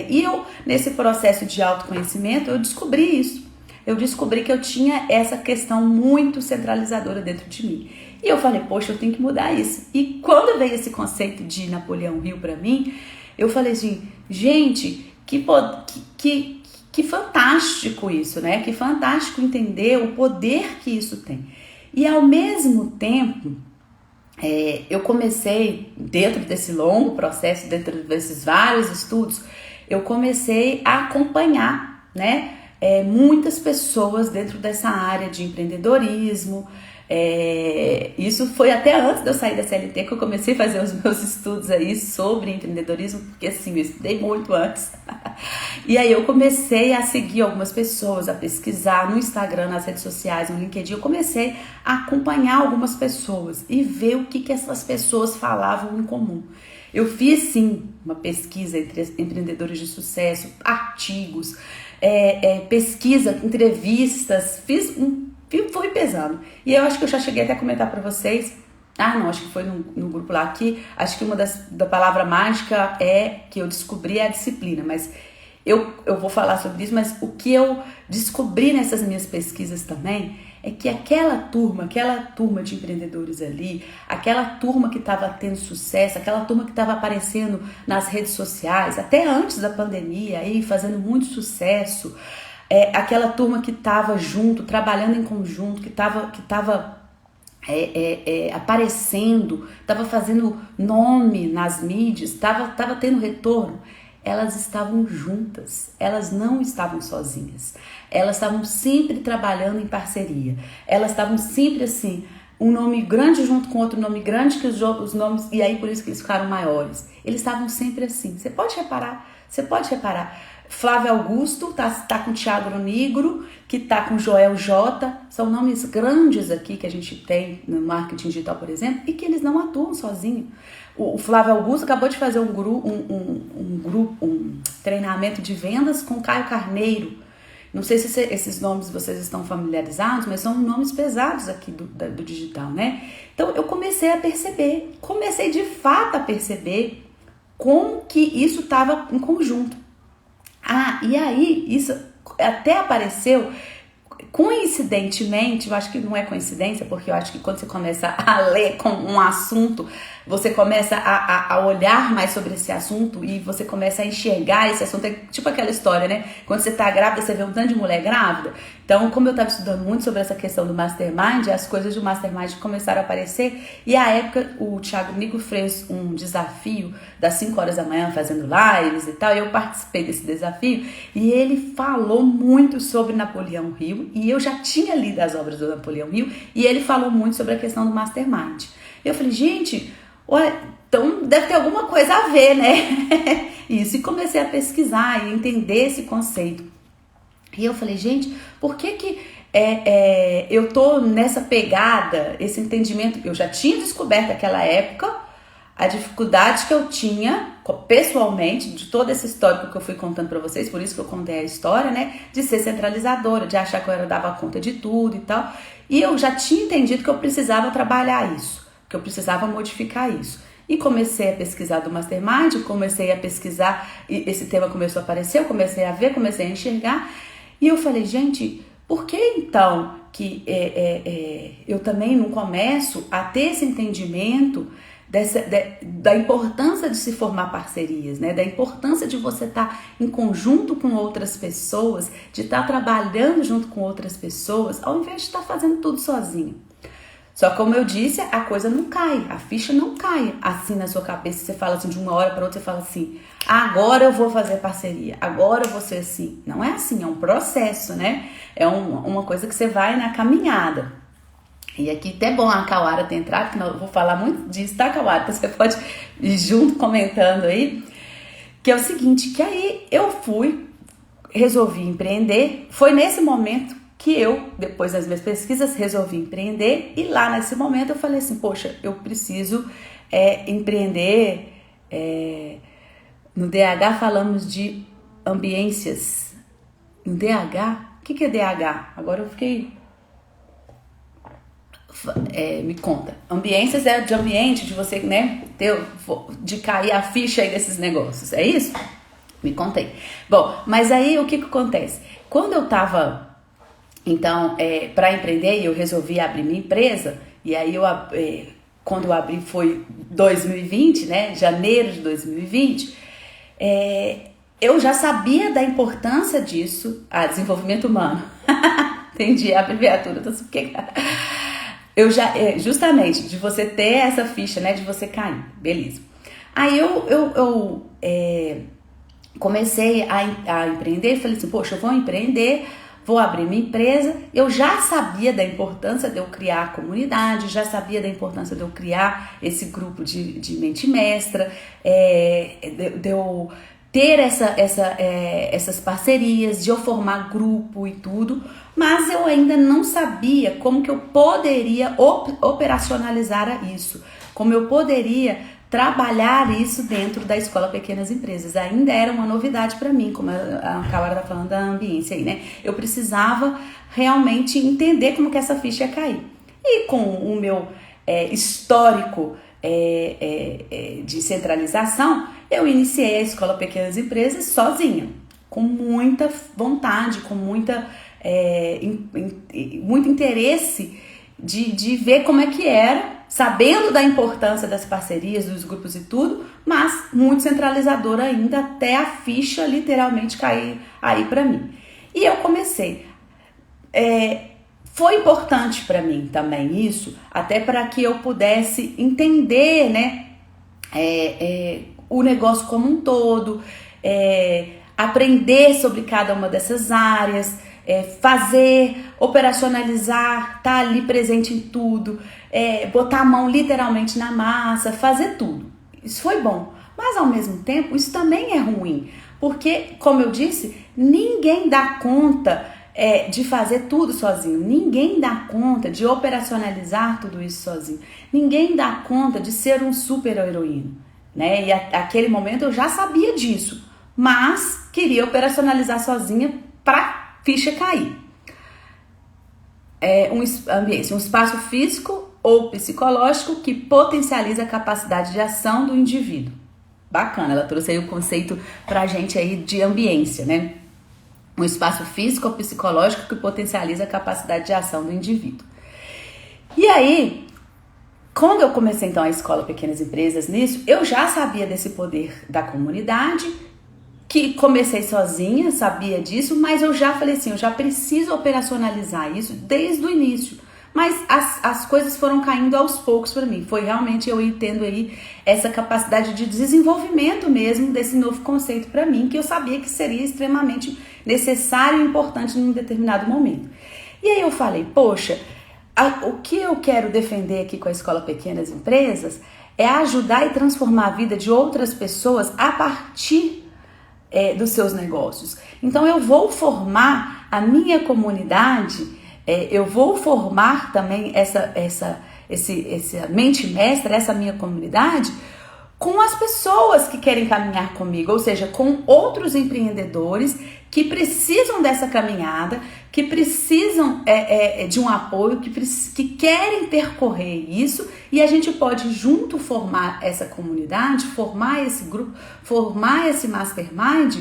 E eu, nesse processo de autoconhecimento, eu descobri isso. Eu descobri que eu tinha essa questão muito centralizadora dentro de mim. E eu falei, poxa, eu tenho que mudar isso. E quando veio esse conceito de Napoleão Hill pra mim, eu falei assim, gente, que fantástico isso, né? Que fantástico entender o poder que isso tem. E ao mesmo tempo, eu comecei, dentro desse longo processo, dentro desses vários estudos, eu comecei a acompanhar, né, muitas pessoas dentro dessa área de empreendedorismo. Isso foi até antes de eu sair da CLT que eu comecei a fazer os meus estudos aí sobre empreendedorismo, porque assim, eu estudei muito antes. E aí eu comecei a seguir algumas pessoas, a pesquisar no Instagram, nas redes sociais, no LinkedIn. Eu comecei a acompanhar algumas pessoas e ver o que essas pessoas falavam em comum. Eu fiz sim uma pesquisa entre empreendedores de sucesso, artigos, pesquisa, entrevistas, fui pesando. E eu acho que eu já cheguei até a comentar para vocês. Não, acho que foi no grupo lá aqui. Acho que uma da palavra mágica que eu descobri é a disciplina. Mas eu vou falar sobre isso. Mas o que eu descobri nessas minhas pesquisas também é que aquela turma de empreendedores ali, aquela turma que estava tendo sucesso, aquela turma que estava aparecendo nas redes sociais, até antes da pandemia, aí fazendo muito sucesso, aquela turma que estava junto, trabalhando em conjunto, que estava aparecendo, estava fazendo nome nas mídias, estava tendo retorno. Elas estavam juntas, elas não estavam sozinhas, elas estavam sempre trabalhando em parceria, elas estavam sempre assim, um nome grande junto com outro nome grande, que os nomes, e aí por isso que eles ficaram maiores. Eles estavam sempre assim, você pode reparar. Flávio Augusto tá com Thiago Nigro, que tá com Joel J, são nomes grandes aqui que a gente tem no marketing digital, por exemplo, e que eles não atuam sozinhos. O Flávio Augusto acabou de fazer um treinamento de vendas com Caio Carneiro. Não sei se esses nomes vocês estão familiarizados, mas são nomes pesados aqui do digital, né? Então eu comecei de fato a perceber como que isso estava em conjunto. E aí isso até apareceu coincidentemente, eu acho que não é coincidência, porque eu acho que quando você começa a ler com um assunto, você começa a olhar mais sobre esse assunto e você começa a enxergar esse assunto. É tipo aquela história, né? Quando você tá grávida, você vê um tanto de mulher grávida. Então, como eu tava estudando muito sobre essa questão do Mastermind, as coisas do Mastermind começaram a aparecer. E à época, o Thiago Nigro fez um desafio das 5 horas da manhã fazendo lives e tal. E eu participei desse desafio. E ele falou muito sobre Napoleão Hill. E eu já tinha lido as obras do Napoleão Hill. E ele falou muito sobre a questão do Mastermind. E eu falei, gente, olha, então deve ter alguma coisa a ver, né? Isso, e comecei a pesquisar e entender esse conceito. E eu falei, gente, por que eu tô nessa pegada, esse entendimento? Eu já tinha descoberto naquela época a dificuldade que eu tinha, pessoalmente, de todo esse histórico que eu fui contando pra vocês, por isso que eu contei a história, né? De ser centralizadora, de achar que eu dava conta de tudo e tal. E eu já tinha entendido que eu precisava trabalhar isso, que eu precisava modificar isso. E comecei a pesquisar do Mastermind, comecei a pesquisar, e esse tema começou a aparecer, eu comecei a ver, comecei a enxergar. E eu falei, gente, por que então que eu também não começo a ter esse entendimento da importância de se formar parcerias, né? Da importância de você estar em conjunto com outras pessoas, de estar trabalhando junto com outras pessoas, ao invés de estar fazendo tudo sozinho. Só que, como eu disse, a coisa não cai, a ficha não cai assim na sua cabeça. Você fala assim, de uma hora para outra, você fala assim, agora eu vou fazer parceria, agora eu vou ser assim. Não é assim, é um processo, né? É uma coisa que você vai na caminhada. E aqui até bom a Kawara ter entrado, porque eu vou falar muito disso, tá, Kawara? Então você pode ir junto comentando aí. Que é o seguinte, que aí eu resolvi empreender. Foi nesse momento que eu, depois das minhas pesquisas, resolvi empreender. E lá nesse momento eu falei assim, poxa, eu preciso empreender. No DH falamos de ambiências. No DH? O que é DH? Agora eu fiquei... me conta. Ambiências é de ambiente, de você, né, de cair a ficha aí desses negócios. É isso? Me contei. Bom, mas aí o que acontece? Quando eu tava, então, para empreender, eu resolvi abrir minha empresa. E aí, quando eu abri foi 2020, né? Janeiro de 2020. Eu já sabia da importância disso. Desenvolvimento humano. Entendi a abreviatura. Então, eu já, justamente, de você ter essa ficha, né? De você cair. Beleza. Aí eu comecei a empreender, falei assim, poxa, eu vou empreender, vou abrir minha empresa. Eu já sabia da importância de eu criar a comunidade, já sabia da importância de eu criar esse grupo de mente mestra, de eu ter essas parcerias, de eu formar grupo e tudo, mas eu ainda não sabia como que eu poderia operacionalizar isso, como eu poderia trabalhar isso dentro da Escola Pequenas Empresas. Ainda era uma novidade para mim, como a Kawara tá falando da ambiência aí, né? Eu precisava realmente entender como que essa ficha ia cair. E com o meu histórico de centralização, eu iniciei a Escola Pequenas Empresas sozinha, com muita vontade, com muito interesse de ver como é que era, sabendo da importância das parcerias, dos grupos e tudo, mas muito centralizador ainda, até a ficha literalmente cair aí para mim. E eu comecei. Foi importante para mim também isso, até para que eu pudesse entender, né, o negócio como um todo, aprender sobre cada uma dessas áreas, fazer, operacionalizar, tá ali presente em tudo, botar a mão literalmente na massa, fazer tudo. Isso foi bom, mas ao mesmo tempo isso também é ruim, porque, como eu disse, ninguém dá conta de fazer tudo sozinho, ninguém dá conta de operacionalizar tudo isso sozinho, ninguém dá conta de ser um super heroína, né? E naquele momento eu já sabia disso, mas queria operacionalizar sozinha para ficha cair. Um espaço físico ou psicológico que potencializa a capacidade de ação do indivíduo. Bacana, ela trouxe aí o conceito pra gente aí de ambiência, né? Um espaço físico ou psicológico que potencializa a capacidade de ação do indivíduo. E aí, quando eu comecei então a Escola Pequenas Empresas nisso, eu já sabia desse poder da comunidade, que comecei sozinha, sabia disso, mas eu já falei assim, eu já preciso operacionalizar isso desde o início. Mas as coisas foram caindo aos poucos para mim. Foi realmente eu ir tendo aí essa capacidade de desenvolvimento mesmo desse novo conceito para mim, que eu sabia que seria extremamente necessário e importante num determinado momento. E aí eu falei, poxa, o que eu quero defender aqui com a Escola Pequenas Empresas é ajudar e transformar a vida de outras pessoas a partir dos seus negócios. Então eu vou formar a minha comunidade, eu vou formar também essa mente mestra, essa minha comunidade, com as pessoas que querem caminhar comigo, ou seja, com outros empreendedores que precisam dessa caminhada, que precisam de um apoio, que querem percorrer isso, e a gente pode junto formar essa comunidade, formar esse grupo, formar esse mastermind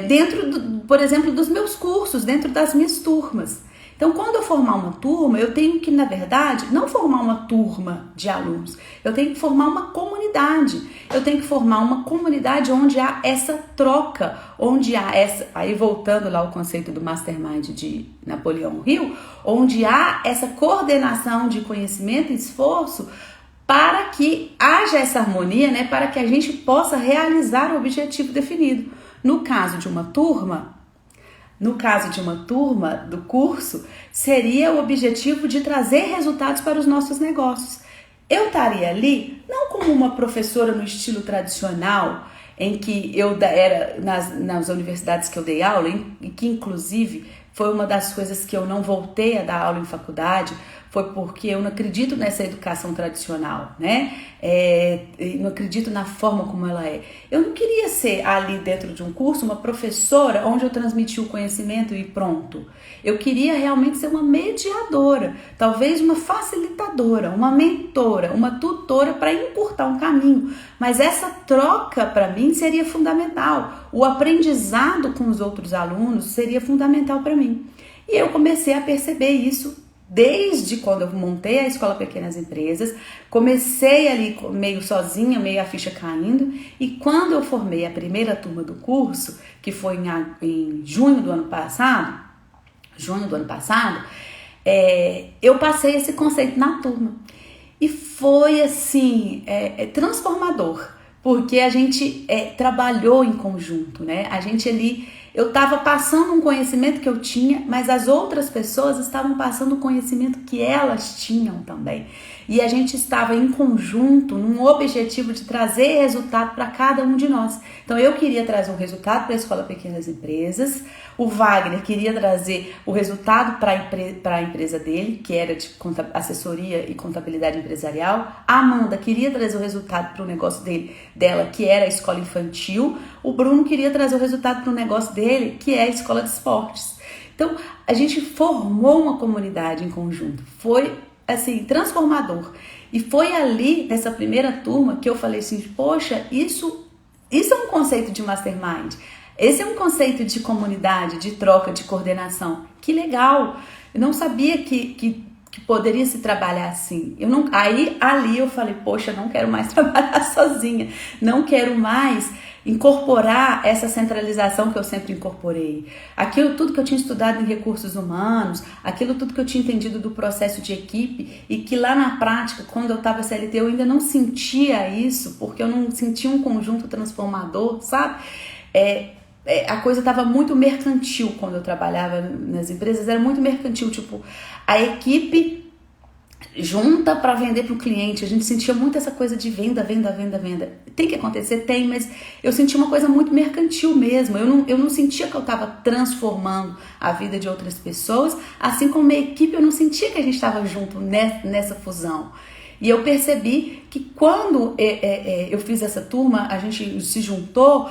dentro, por exemplo, dos meus cursos, dentro das minhas turmas. Então, quando eu formar uma turma, eu tenho que, na verdade, não formar uma turma de alunos, eu tenho que formar uma comunidade. Eu tenho que formar uma comunidade onde há essa troca, onde há essa, aí voltando lá ao conceito do Mastermind de Napoleão Hill, onde há essa coordenação de conhecimento e esforço para que haja essa harmonia, né, para que a gente possa realizar o objetivo definido. No caso de uma turma do curso, seria o objetivo de trazer resultados para os nossos negócios. Eu estaria ali, não como uma professora no estilo tradicional, em que eu era nas universidades que eu dei aula, e que inclusive foi uma das coisas que eu não voltei a dar aula em faculdade, foi porque eu não acredito nessa educação tradicional, né? Não acredito na forma como ela é. Eu não queria ser ali dentro de um curso uma professora onde eu transmitia o conhecimento e pronto. Eu queria realmente ser uma mediadora, talvez uma facilitadora, uma mentora, uma tutora para encurtar um caminho. Mas essa troca para mim seria fundamental. O aprendizado com os outros alunos seria fundamental para mim. E eu comecei a perceber isso desde quando eu montei a Escola Pequenas Empresas. Comecei ali meio sozinha, meio a ficha caindo, e quando eu formei a primeira turma do curso, que foi em junho do ano passado, eu passei esse conceito na turma. E foi assim, transformador, porque a gente trabalhou em conjunto, né? A gente ali, eu estava passando um conhecimento que eu tinha, mas as outras pessoas estavam passando o conhecimento que elas tinham também. E a gente estava em conjunto num objetivo de trazer resultado para cada um de nós. Então eu queria trazer um resultado para a Escola Pequenas Empresas, o Wagner queria trazer o resultado para a empresa dele, que era de assessoria e contabilidade empresarial. A Amanda queria trazer o resultado para o negócio dela, que era a escola infantil. O Bruno queria trazer o resultado para o negócio dele, que é a escola de esportes. Então a gente formou uma comunidade em conjunto. Foi assim, transformador. E foi ali, nessa primeira turma, que eu falei assim, poxa, isso é um conceito de mastermind. Esse é um conceito de comunidade, de troca, de coordenação. Que legal! Eu não sabia que poderia se trabalhar assim. Ali eu falei, poxa, não quero mais trabalhar sozinha. Não quero mais incorporar essa centralização que eu sempre incorporei. Aquilo tudo que eu tinha estudado em recursos humanos, aquilo tudo que eu tinha entendido do processo de equipe, e que lá na prática, quando eu estava CLT, eu ainda não sentia isso, porque eu não sentia um conjunto transformador, sabe? A coisa estava muito mercantil quando eu trabalhava nas empresas, era muito mercantil, tipo, a equipe junta para vender para o cliente. A gente sentia muito essa coisa de venda. Tem que acontecer? Tem, mas eu sentia uma coisa muito mercantil mesmo. Eu não sentia que eu estava transformando a vida de outras pessoas, assim como a equipe, eu não sentia que a gente estava junto nessa fusão. E eu percebi que quando eu fiz essa turma, a gente se juntou,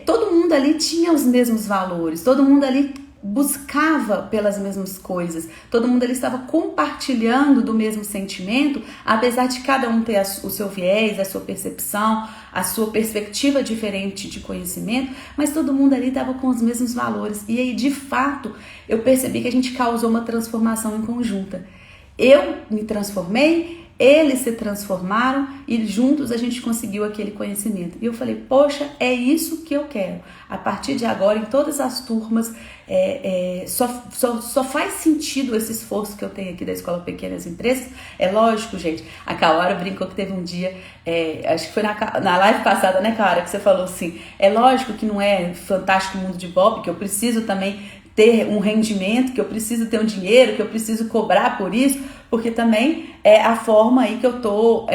todo mundo ali tinha os mesmos valores, todo mundo ali buscava pelas mesmas coisas, todo mundo ali estava compartilhando do mesmo sentimento, apesar de cada um ter o seu viés, a sua percepção, a sua perspectiva diferente de conhecimento, mas todo mundo ali estava com os mesmos valores. E aí, de fato, eu percebi que a gente causou uma transformação em conjunta. Eu me transformei, eles se transformaram e juntos a gente conseguiu aquele conhecimento. E eu falei, poxa, é isso que eu quero. A partir de agora, em todas as turmas, só faz sentido esse esforço que eu tenho aqui da Escola Pequenas Empresas. É lógico, gente, a Kaora brincou que teve um dia, acho que foi na live passada, né, Kaora, que você falou assim, é lógico que não é fantástico mundo de Bob, que eu preciso também ter um rendimento, que eu preciso ter um dinheiro, que eu preciso cobrar por isso, porque também é a forma aí que eu tô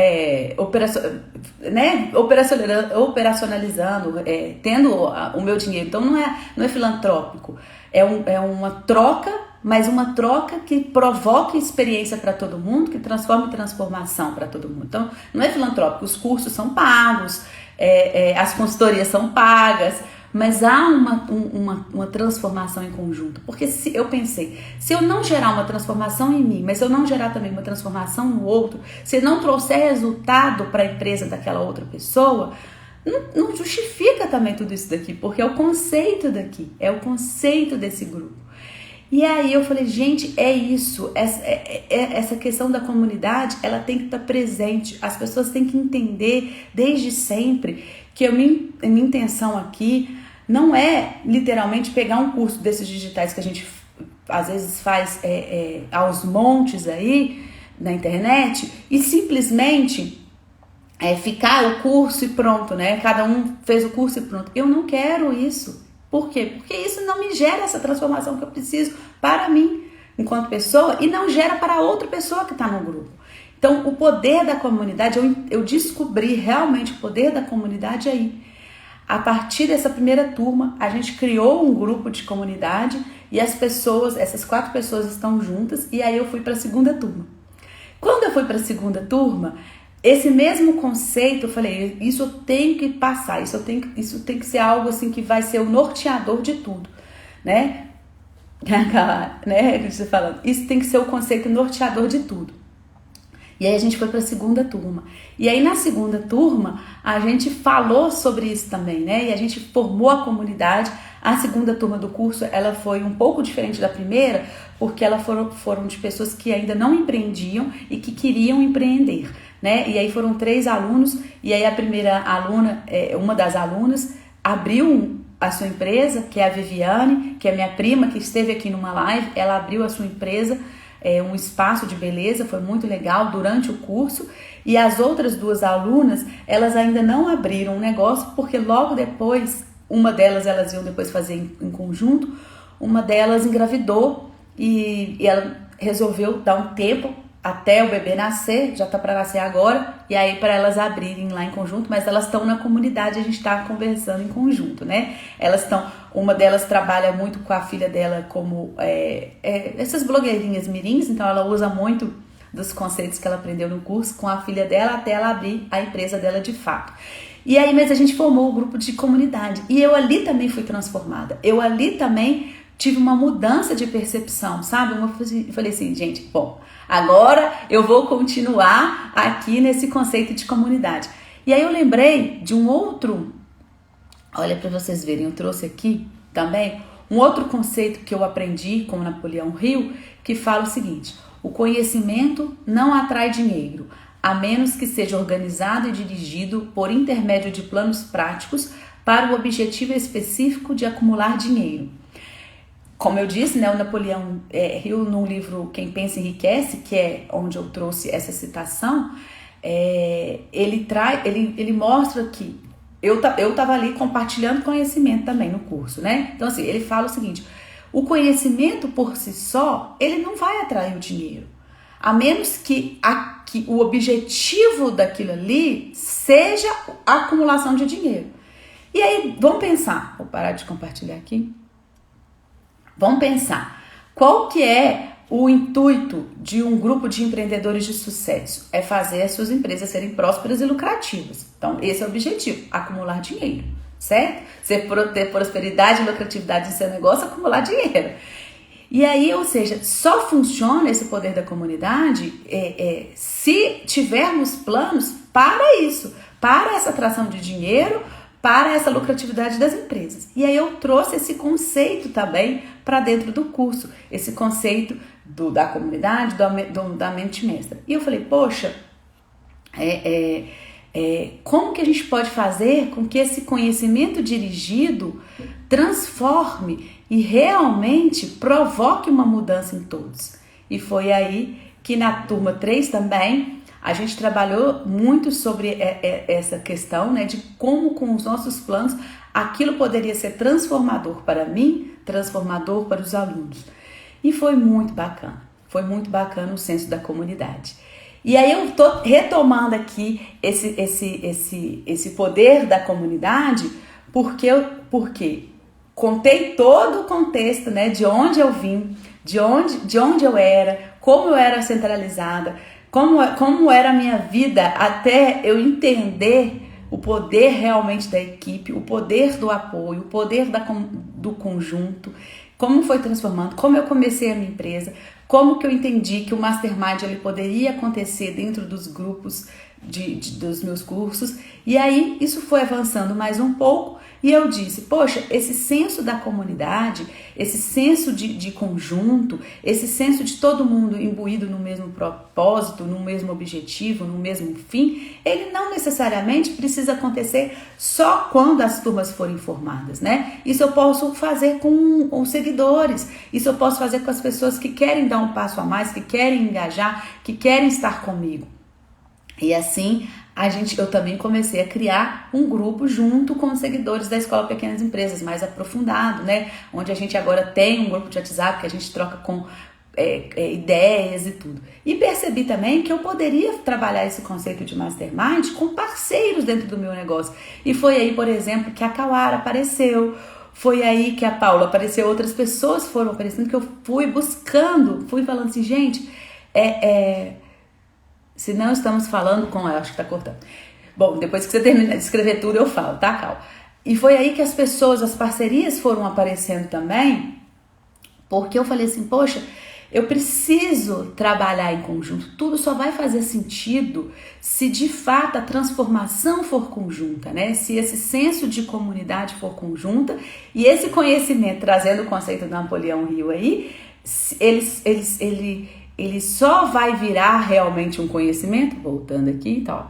operacionalizando, tendo o meu dinheiro. Então não é filantrópico, é uma troca, mas uma troca que provoque experiência para todo mundo, que transforme transformação para todo mundo. Então não é filantrópico, os cursos são pagos, as consultorias são pagas, mas há uma transformação em conjunto. Porque eu pensei, se eu não gerar uma transformação em mim, mas se eu não gerar também uma transformação no outro, se eu não trouxer resultado para a empresa daquela outra pessoa, não justifica também tudo isso daqui, porque é o conceito daqui, é o conceito desse grupo. E aí eu falei, gente, é isso, essa questão da comunidade, ela tem que estar presente, as pessoas têm que entender desde sempre que a minha intenção aqui não é literalmente pegar um curso desses digitais que a gente às vezes faz aos montes aí na internet e simplesmente ficar o curso e pronto, né? Cada um fez o curso e pronto. Eu não quero isso. Por quê? Porque isso não me gera essa transformação que eu preciso para mim, enquanto pessoa, e não gera para outra pessoa que está no grupo. Então, o poder da comunidade, eu descobri realmente o poder da comunidade aí. A partir dessa primeira turma, a gente criou um grupo de comunidade e as pessoas, essas 4 pessoas estão juntas, e aí eu fui para a segunda turma. Quando eu fui para a segunda turma, esse mesmo conceito, eu falei, isso eu tenho que passar, isso tem que ser algo assim que vai ser o norteador de tudo, né? Isso tem que ser o conceito norteador de tudo. E aí a gente foi para a segunda turma. E aí na segunda turma a gente falou sobre isso também, né? E a gente formou a comunidade. A segunda turma do curso, ela foi um pouco diferente da primeira, porque elas foram de pessoas que ainda não empreendiam e que queriam empreender, né? E aí foram 3 alunos, e aí a primeira aluna, uma das alunas, abriu a sua empresa, que é a Viviane, que é minha prima, que esteve aqui numa live, ela abriu a sua empresa, um espaço de beleza, foi muito legal durante o curso, e as outras 2 alunas, elas ainda não abriram o negócio, porque logo depois, uma delas elas iam depois fazer em conjunto, uma delas engravidou, e ela resolveu dar um tempo até o bebê nascer, já tá para nascer agora, e aí para elas abrirem lá em conjunto, mas elas estão na comunidade, a gente tá conversando em conjunto, né? Uma delas trabalha muito com a filha dela como essas blogueirinhas mirins, então ela usa muito dos conceitos que ela aprendeu no curso com a filha dela até ela abrir a empresa dela de fato. E aí, mas a gente formou o grupo de comunidade, e eu ali também fui transformada, eu ali também tive uma mudança de percepção, sabe? Eu falei assim, gente, bom, agora eu vou continuar aqui nesse conceito de comunidade. E aí eu lembrei de um outro, olha para vocês verem, eu trouxe aqui também um outro conceito que eu aprendi com Napoleão Hill, que fala o seguinte: o conhecimento não atrai dinheiro, a menos que seja organizado e dirigido por intermédio de planos práticos para o objetivo específico de acumular dinheiro. Como eu disse, né, o Napoleão Hill, no livro Quem Pensa Enriquece, que é onde eu trouxe essa citação, ele mostra que eu estava ali compartilhando conhecimento também no curso, né? Então, assim, ele fala o seguinte: o conhecimento por si só, ele não vai atrair o dinheiro, a menos que o objetivo daquilo ali seja a acumulação de dinheiro. E aí, vamos pensar, vou parar de compartilhar aqui. Vamos pensar, qual que é o intuito de um grupo de empreendedores de sucesso? É fazer as suas empresas serem prósperas e lucrativas. Então, esse é o objetivo, acumular dinheiro, certo? Você ter prosperidade e lucratividade no seu negócio, acumular dinheiro. E aí, ou seja, só funciona esse poder da comunidade se tivermos planos para isso, para essa atração de dinheiro, para essa lucratividade das empresas. E aí eu trouxe esse conceito também para dentro do curso, esse conceito da comunidade, da mente mestra. E eu falei, poxa, como que a gente pode fazer com que esse conhecimento dirigido transforme e realmente provoque uma mudança em todos? E foi aí que na turma 3 também a gente trabalhou muito sobre essa questão, né, de como com os nossos planos aquilo poderia ser transformador para mim, transformador para os alunos. E foi muito bacana o senso da comunidade. E aí eu tô retomando aqui esse poder da comunidade, porque contei todo o contexto, né, de onde eu vim, de onde eu era, como eu era centralizada, como era a minha vida até eu entender o poder realmente da equipe, o poder do apoio, o poder do conjunto, como foi transformando, como eu comecei a minha empresa, como que eu entendi que o Mastermind ele poderia acontecer dentro dos grupos dos meus cursos. E aí isso foi avançando mais um pouco e eu disse, poxa, esse senso da comunidade, esse senso de conjunto, esse senso de todo mundo imbuído no mesmo propósito, no mesmo objetivo, no mesmo fim, ele não necessariamente precisa acontecer só quando as turmas forem formadas, né? Isso eu posso fazer com os seguidores, isso eu posso fazer com as pessoas que querem dar um passo a mais, que querem engajar, que querem estar comigo. E assim, eu também comecei a criar um grupo junto com os seguidores da Escola Pequenas Empresas, mais aprofundado, né? Onde a gente agora tem um grupo de WhatsApp que a gente troca com ideias e tudo. E percebi também que eu poderia trabalhar esse conceito de mastermind com parceiros dentro do meu negócio. E foi aí, por exemplo, que a Kawara apareceu. Foi aí que a Paula apareceu, outras pessoas foram aparecendo, que eu fui buscando, fui falando assim, gente, se não estamos falando com... Eu acho que tá cortando. Bom, depois que você terminar de escrever tudo, eu falo, tá, Cal? E foi aí que as pessoas, as parcerias foram aparecendo também, porque eu falei assim, poxa, eu preciso trabalhar em conjunto. Tudo só vai fazer sentido se de fato a transformação for conjunta, né? Se esse senso de comunidade for conjunta e esse conhecimento, trazendo o conceito do Napoleão Hill aí, ele só vai virar realmente um conhecimento, voltando aqui, então,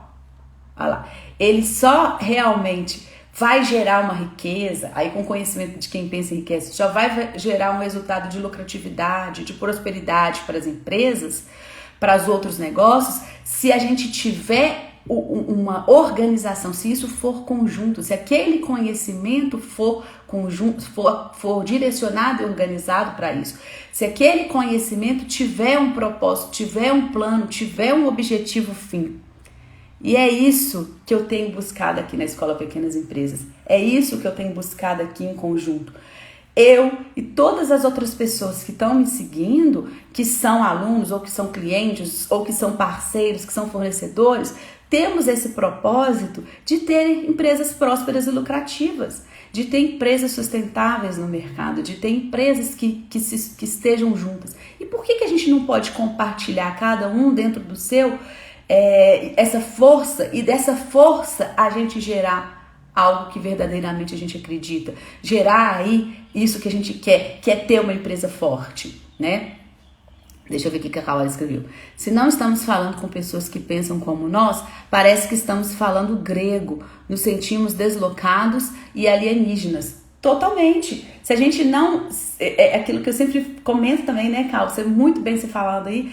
olha lá, ele só realmente vai gerar uma riqueza, aí com conhecimento de quem pensa em riqueza, só vai gerar um resultado de lucratividade, de prosperidade para as empresas, para os outros negócios, se a gente tiver uma organização, se isso for conjunto, se aquele conhecimento for conjunto, for direcionado e organizado para isso, se aquele conhecimento tiver um propósito, tiver um plano, tiver um objetivo fim. E é isso que eu tenho buscado aqui na Escola Pequenas Empresas, é isso que eu tenho buscado aqui em conjunto. Eu e todas as outras pessoas que estão me seguindo, que são alunos, ou que são clientes, ou que são parceiros, que são fornecedores, temos esse propósito de ter empresas prósperas e lucrativas, de ter empresas sustentáveis no mercado, de ter empresas que estejam juntas. E por que a gente não pode compartilhar cada um dentro do seu essa força, e dessa força a gente gerar algo que verdadeiramente a gente acredita, gerar aí isso que a gente quer, que é ter uma empresa forte, né? Deixa eu ver o que a Kawara escreveu. Se não estamos falando com pessoas que pensam como nós, parece que estamos falando grego, nos sentimos deslocados e alienígenas. Totalmente. Se a gente não... É aquilo que eu sempre comento também, né, Cal? Você muito bem se falando aí.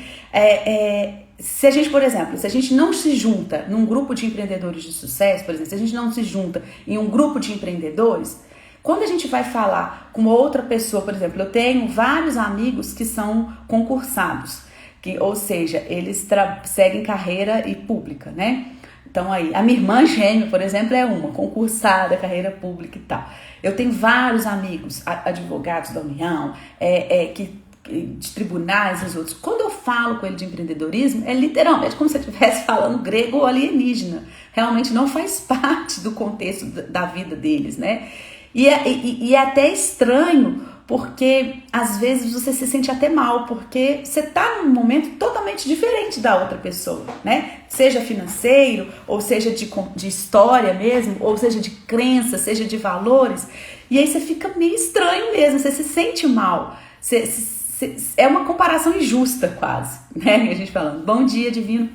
Se a gente, por exemplo, se a gente não se junta num grupo de empreendedores de sucesso, por exemplo, se a gente não se junta em um grupo de empreendedores, quando a gente vai falar com outra pessoa, por exemplo, eu tenho vários amigos que são concursados, ou seja, eles seguem carreira pública, né? Então aí, a minha irmã gêmea, por exemplo, é uma concursada, carreira pública e tal. Eu tenho vários amigos, advogados da União, de tribunais e os outros. Quando eu falo com ele de empreendedorismo, é literalmente como se eu estivesse falando grego ou alienígena. Realmente não faz parte do contexto da vida deles, né? E é até estranho, porque às vezes você se sente até mal, porque você está num momento totalmente diferente da outra pessoa, né? Seja financeiro, ou seja de história mesmo, ou seja de crença, seja de valores. E aí você fica meio estranho mesmo, você se sente mal. É uma comparação injusta quase, né? A gente falando, bom dia, divino.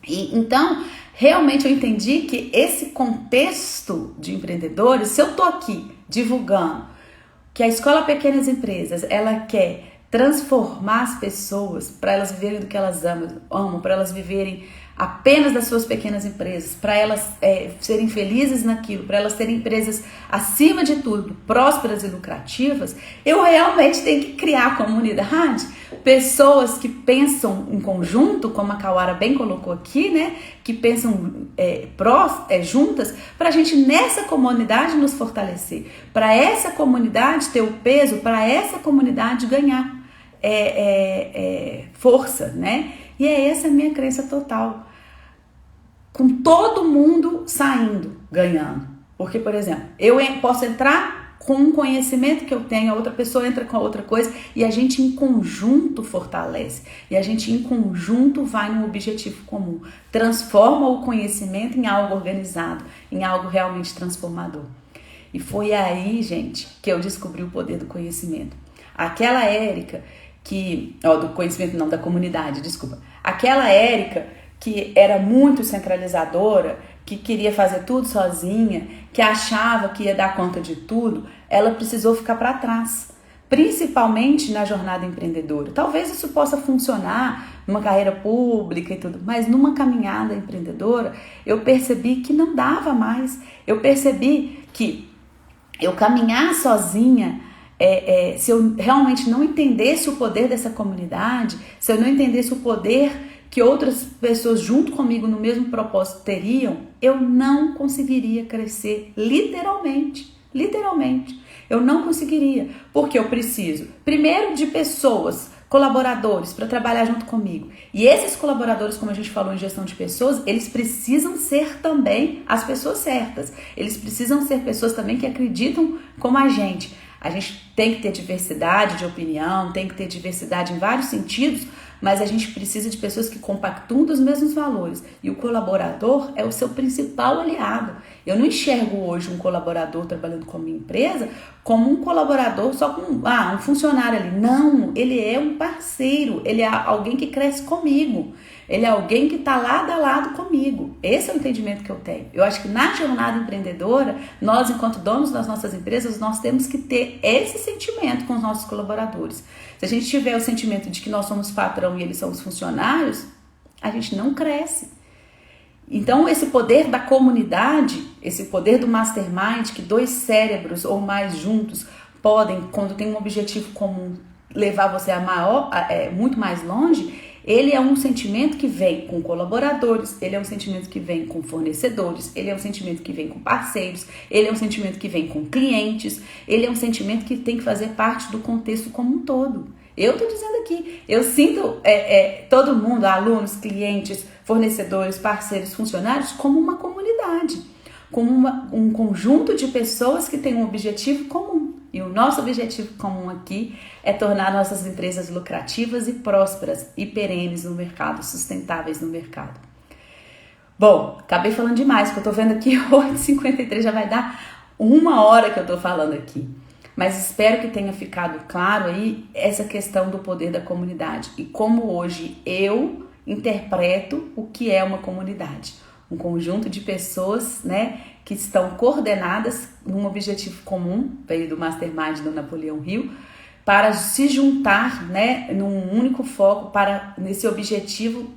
E então, realmente eu entendi que esse contexto de empreendedores, se eu tô aqui divulgando que a Escola Pequenas Empresas, ela quer transformar as pessoas para elas viverem do que elas amam, para elas viverem apenas das suas pequenas empresas, para elas serem felizes naquilo, para elas terem empresas acima de tudo, prósperas e lucrativas, eu realmente tenho que criar comunidade, pessoas que pensam em conjunto, como a Kawara bem colocou aqui, né? Que pensam juntas, para a gente nessa comunidade nos fortalecer, para essa comunidade ter o peso, para essa comunidade ganhar força, né? E essa a minha crença total. Com todo mundo saindo, ganhando. Porque, por exemplo, eu posso entrar com um conhecimento que eu tenho, a outra pessoa entra com a outra coisa e a gente em conjunto fortalece. E a gente em conjunto vai num objetivo comum. Transforma o conhecimento em algo organizado, em algo realmente transformador. E foi aí, gente, que eu descobri o poder do conhecimento. Aquela Érica do conhecimento não, da comunidade, desculpa. Aquela Érica que era muito centralizadora, que queria fazer tudo sozinha, que achava que ia dar conta de tudo, ela precisou ficar para trás, principalmente na jornada empreendedora. Talvez isso possa funcionar numa carreira pública e tudo, mas numa caminhada empreendedora, eu percebi que não dava mais. Eu percebi que eu caminhar sozinha, se eu realmente não entendesse o poder dessa comunidade, se eu não entendesse o poder que outras pessoas junto comigo no mesmo propósito teriam, eu não conseguiria crescer literalmente. Eu não conseguiria, porque eu preciso, primeiro, de pessoas, colaboradores, para trabalhar junto comigo. E esses colaboradores, como a gente falou em gestão de pessoas, eles precisam ser também as pessoas certas. Eles precisam ser pessoas também que acreditam como a gente. A gente tem que ter diversidade de opinião, tem que ter diversidade em vários sentidos, mas a gente precisa de pessoas que compactuam dos mesmos valores. E o colaborador é o seu principal aliado. Eu não enxergo hoje um colaborador trabalhando com a minha empresa como um colaborador só com um funcionário ali. Não, ele é um parceiro, ele é alguém que cresce comigo. Ele é alguém que está lado a lado comigo. Esse é o entendimento que eu tenho. Eu acho que na jornada empreendedora, nós, enquanto donos das nossas empresas, nós temos que ter esse sentimento com os nossos colaboradores. Se a gente tiver o sentimento de que nós somos patrão e eles são os funcionários, a gente não cresce. Então, esse poder da comunidade, esse poder do mastermind, que dois cérebros ou mais juntos podem, quando tem um objetivo comum, levar você muito mais longe, ele é um sentimento que vem com colaboradores, ele é um sentimento que vem com fornecedores, ele é um sentimento que vem com parceiros, ele é um sentimento que vem com clientes, ele é um sentimento que tem que fazer parte do contexto como um todo. Eu tô dizendo aqui, eu sinto todo mundo, alunos, clientes, fornecedores, parceiros, funcionários, como uma comunidade, como um conjunto de pessoas que têm um objetivo comum. E o nosso objetivo comum aqui é tornar nossas empresas lucrativas e prósperas e perenes no mercado, sustentáveis no mercado. Bom, acabei falando demais, porque eu tô vendo aqui 8h53, já vai dar 1 hora que eu tô falando aqui. Mas espero que tenha ficado claro aí essa questão do poder da comunidade e como hoje eu interpreto o que é uma comunidade. Um conjunto de pessoas, né, que estão coordenadas num objetivo comum, veio do Mastermind do Napoleão Hill, para se juntar, né, num único foco, para nesse objetivo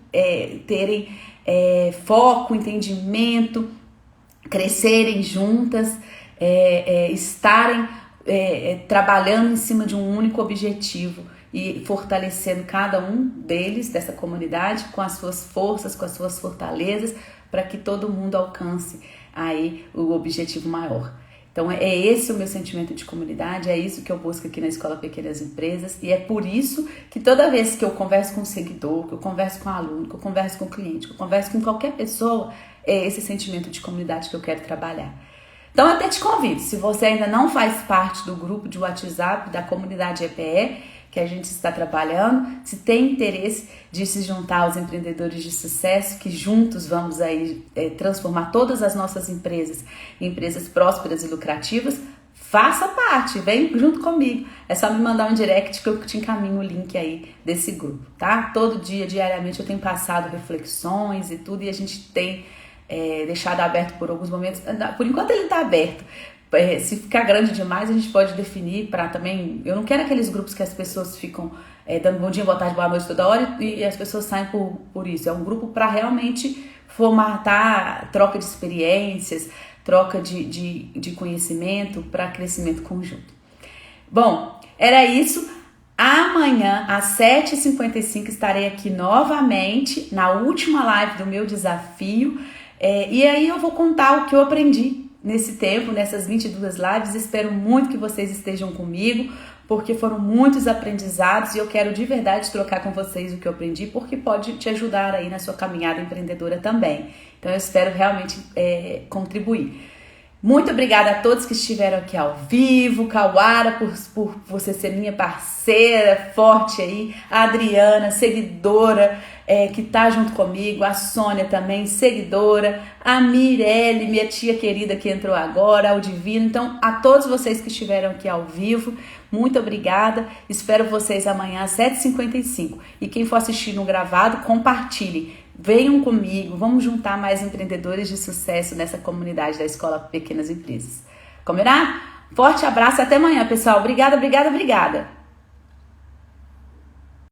terem foco, entendimento, crescerem juntas, estarem trabalhando em cima de um único objetivo e fortalecendo cada um deles, dessa comunidade, com as suas forças, com as suas fortalezas, para que todo mundo alcance aí o objetivo maior. Então é esse o meu sentimento de comunidade, é isso que eu busco aqui na Escola Pequenas Empresas, e é por isso que toda vez que eu converso com um seguidor, que eu converso com um aluno, que eu converso com um cliente, que eu converso com qualquer pessoa, é esse sentimento de comunidade que eu quero trabalhar. Então eu até te convido, se você ainda não faz parte do grupo de WhatsApp da comunidade EPE, que a gente está trabalhando, se tem interesse de se juntar aos empreendedores de sucesso, que juntos vamos aí transformar todas as nossas empresas em empresas prósperas e lucrativas, faça parte, vem junto comigo. É só me mandar um direct que eu te encaminho o link aí desse grupo, tá? Todo dia, diariamente, eu tenho passado reflexões e tudo, e a gente tem deixado aberto por alguns momentos. Por enquanto ele está aberto. Se ficar grande demais, a gente pode definir para também... Eu não quero aqueles grupos que as pessoas ficam dando bom dia, boa tarde, boa noite toda hora e as pessoas saem por isso. É um grupo para realmente formatar troca de experiências, troca de conhecimento para crescimento conjunto. Bom, era isso. Amanhã, às 7h55, estarei aqui novamente na última live do meu desafio. E aí eu vou contar o que eu aprendi nesse tempo, nessas 22 lives. Espero muito que vocês estejam comigo, porque foram muitos aprendizados e eu quero de verdade trocar com vocês o que eu aprendi, porque pode te ajudar aí na sua caminhada empreendedora também. Então eu espero realmente contribuir. Muito obrigada a todos que estiveram aqui ao vivo, Cauara, por você ser minha parceira forte aí, a Adriana, seguidora, que tá junto comigo, a Sônia também, seguidora, a Mirelle, minha tia querida que entrou agora, o Divino. Então, a todos vocês que estiveram aqui ao vivo, muito obrigada. Espero vocês amanhã às 7h55. E quem for assistir no gravado, compartilhe. Venham comigo, vamos juntar mais empreendedores de sucesso nessa comunidade da Escola Pequenas Empresas. Combinado? Forte abraço e até amanhã, pessoal. Obrigada, obrigada, obrigada.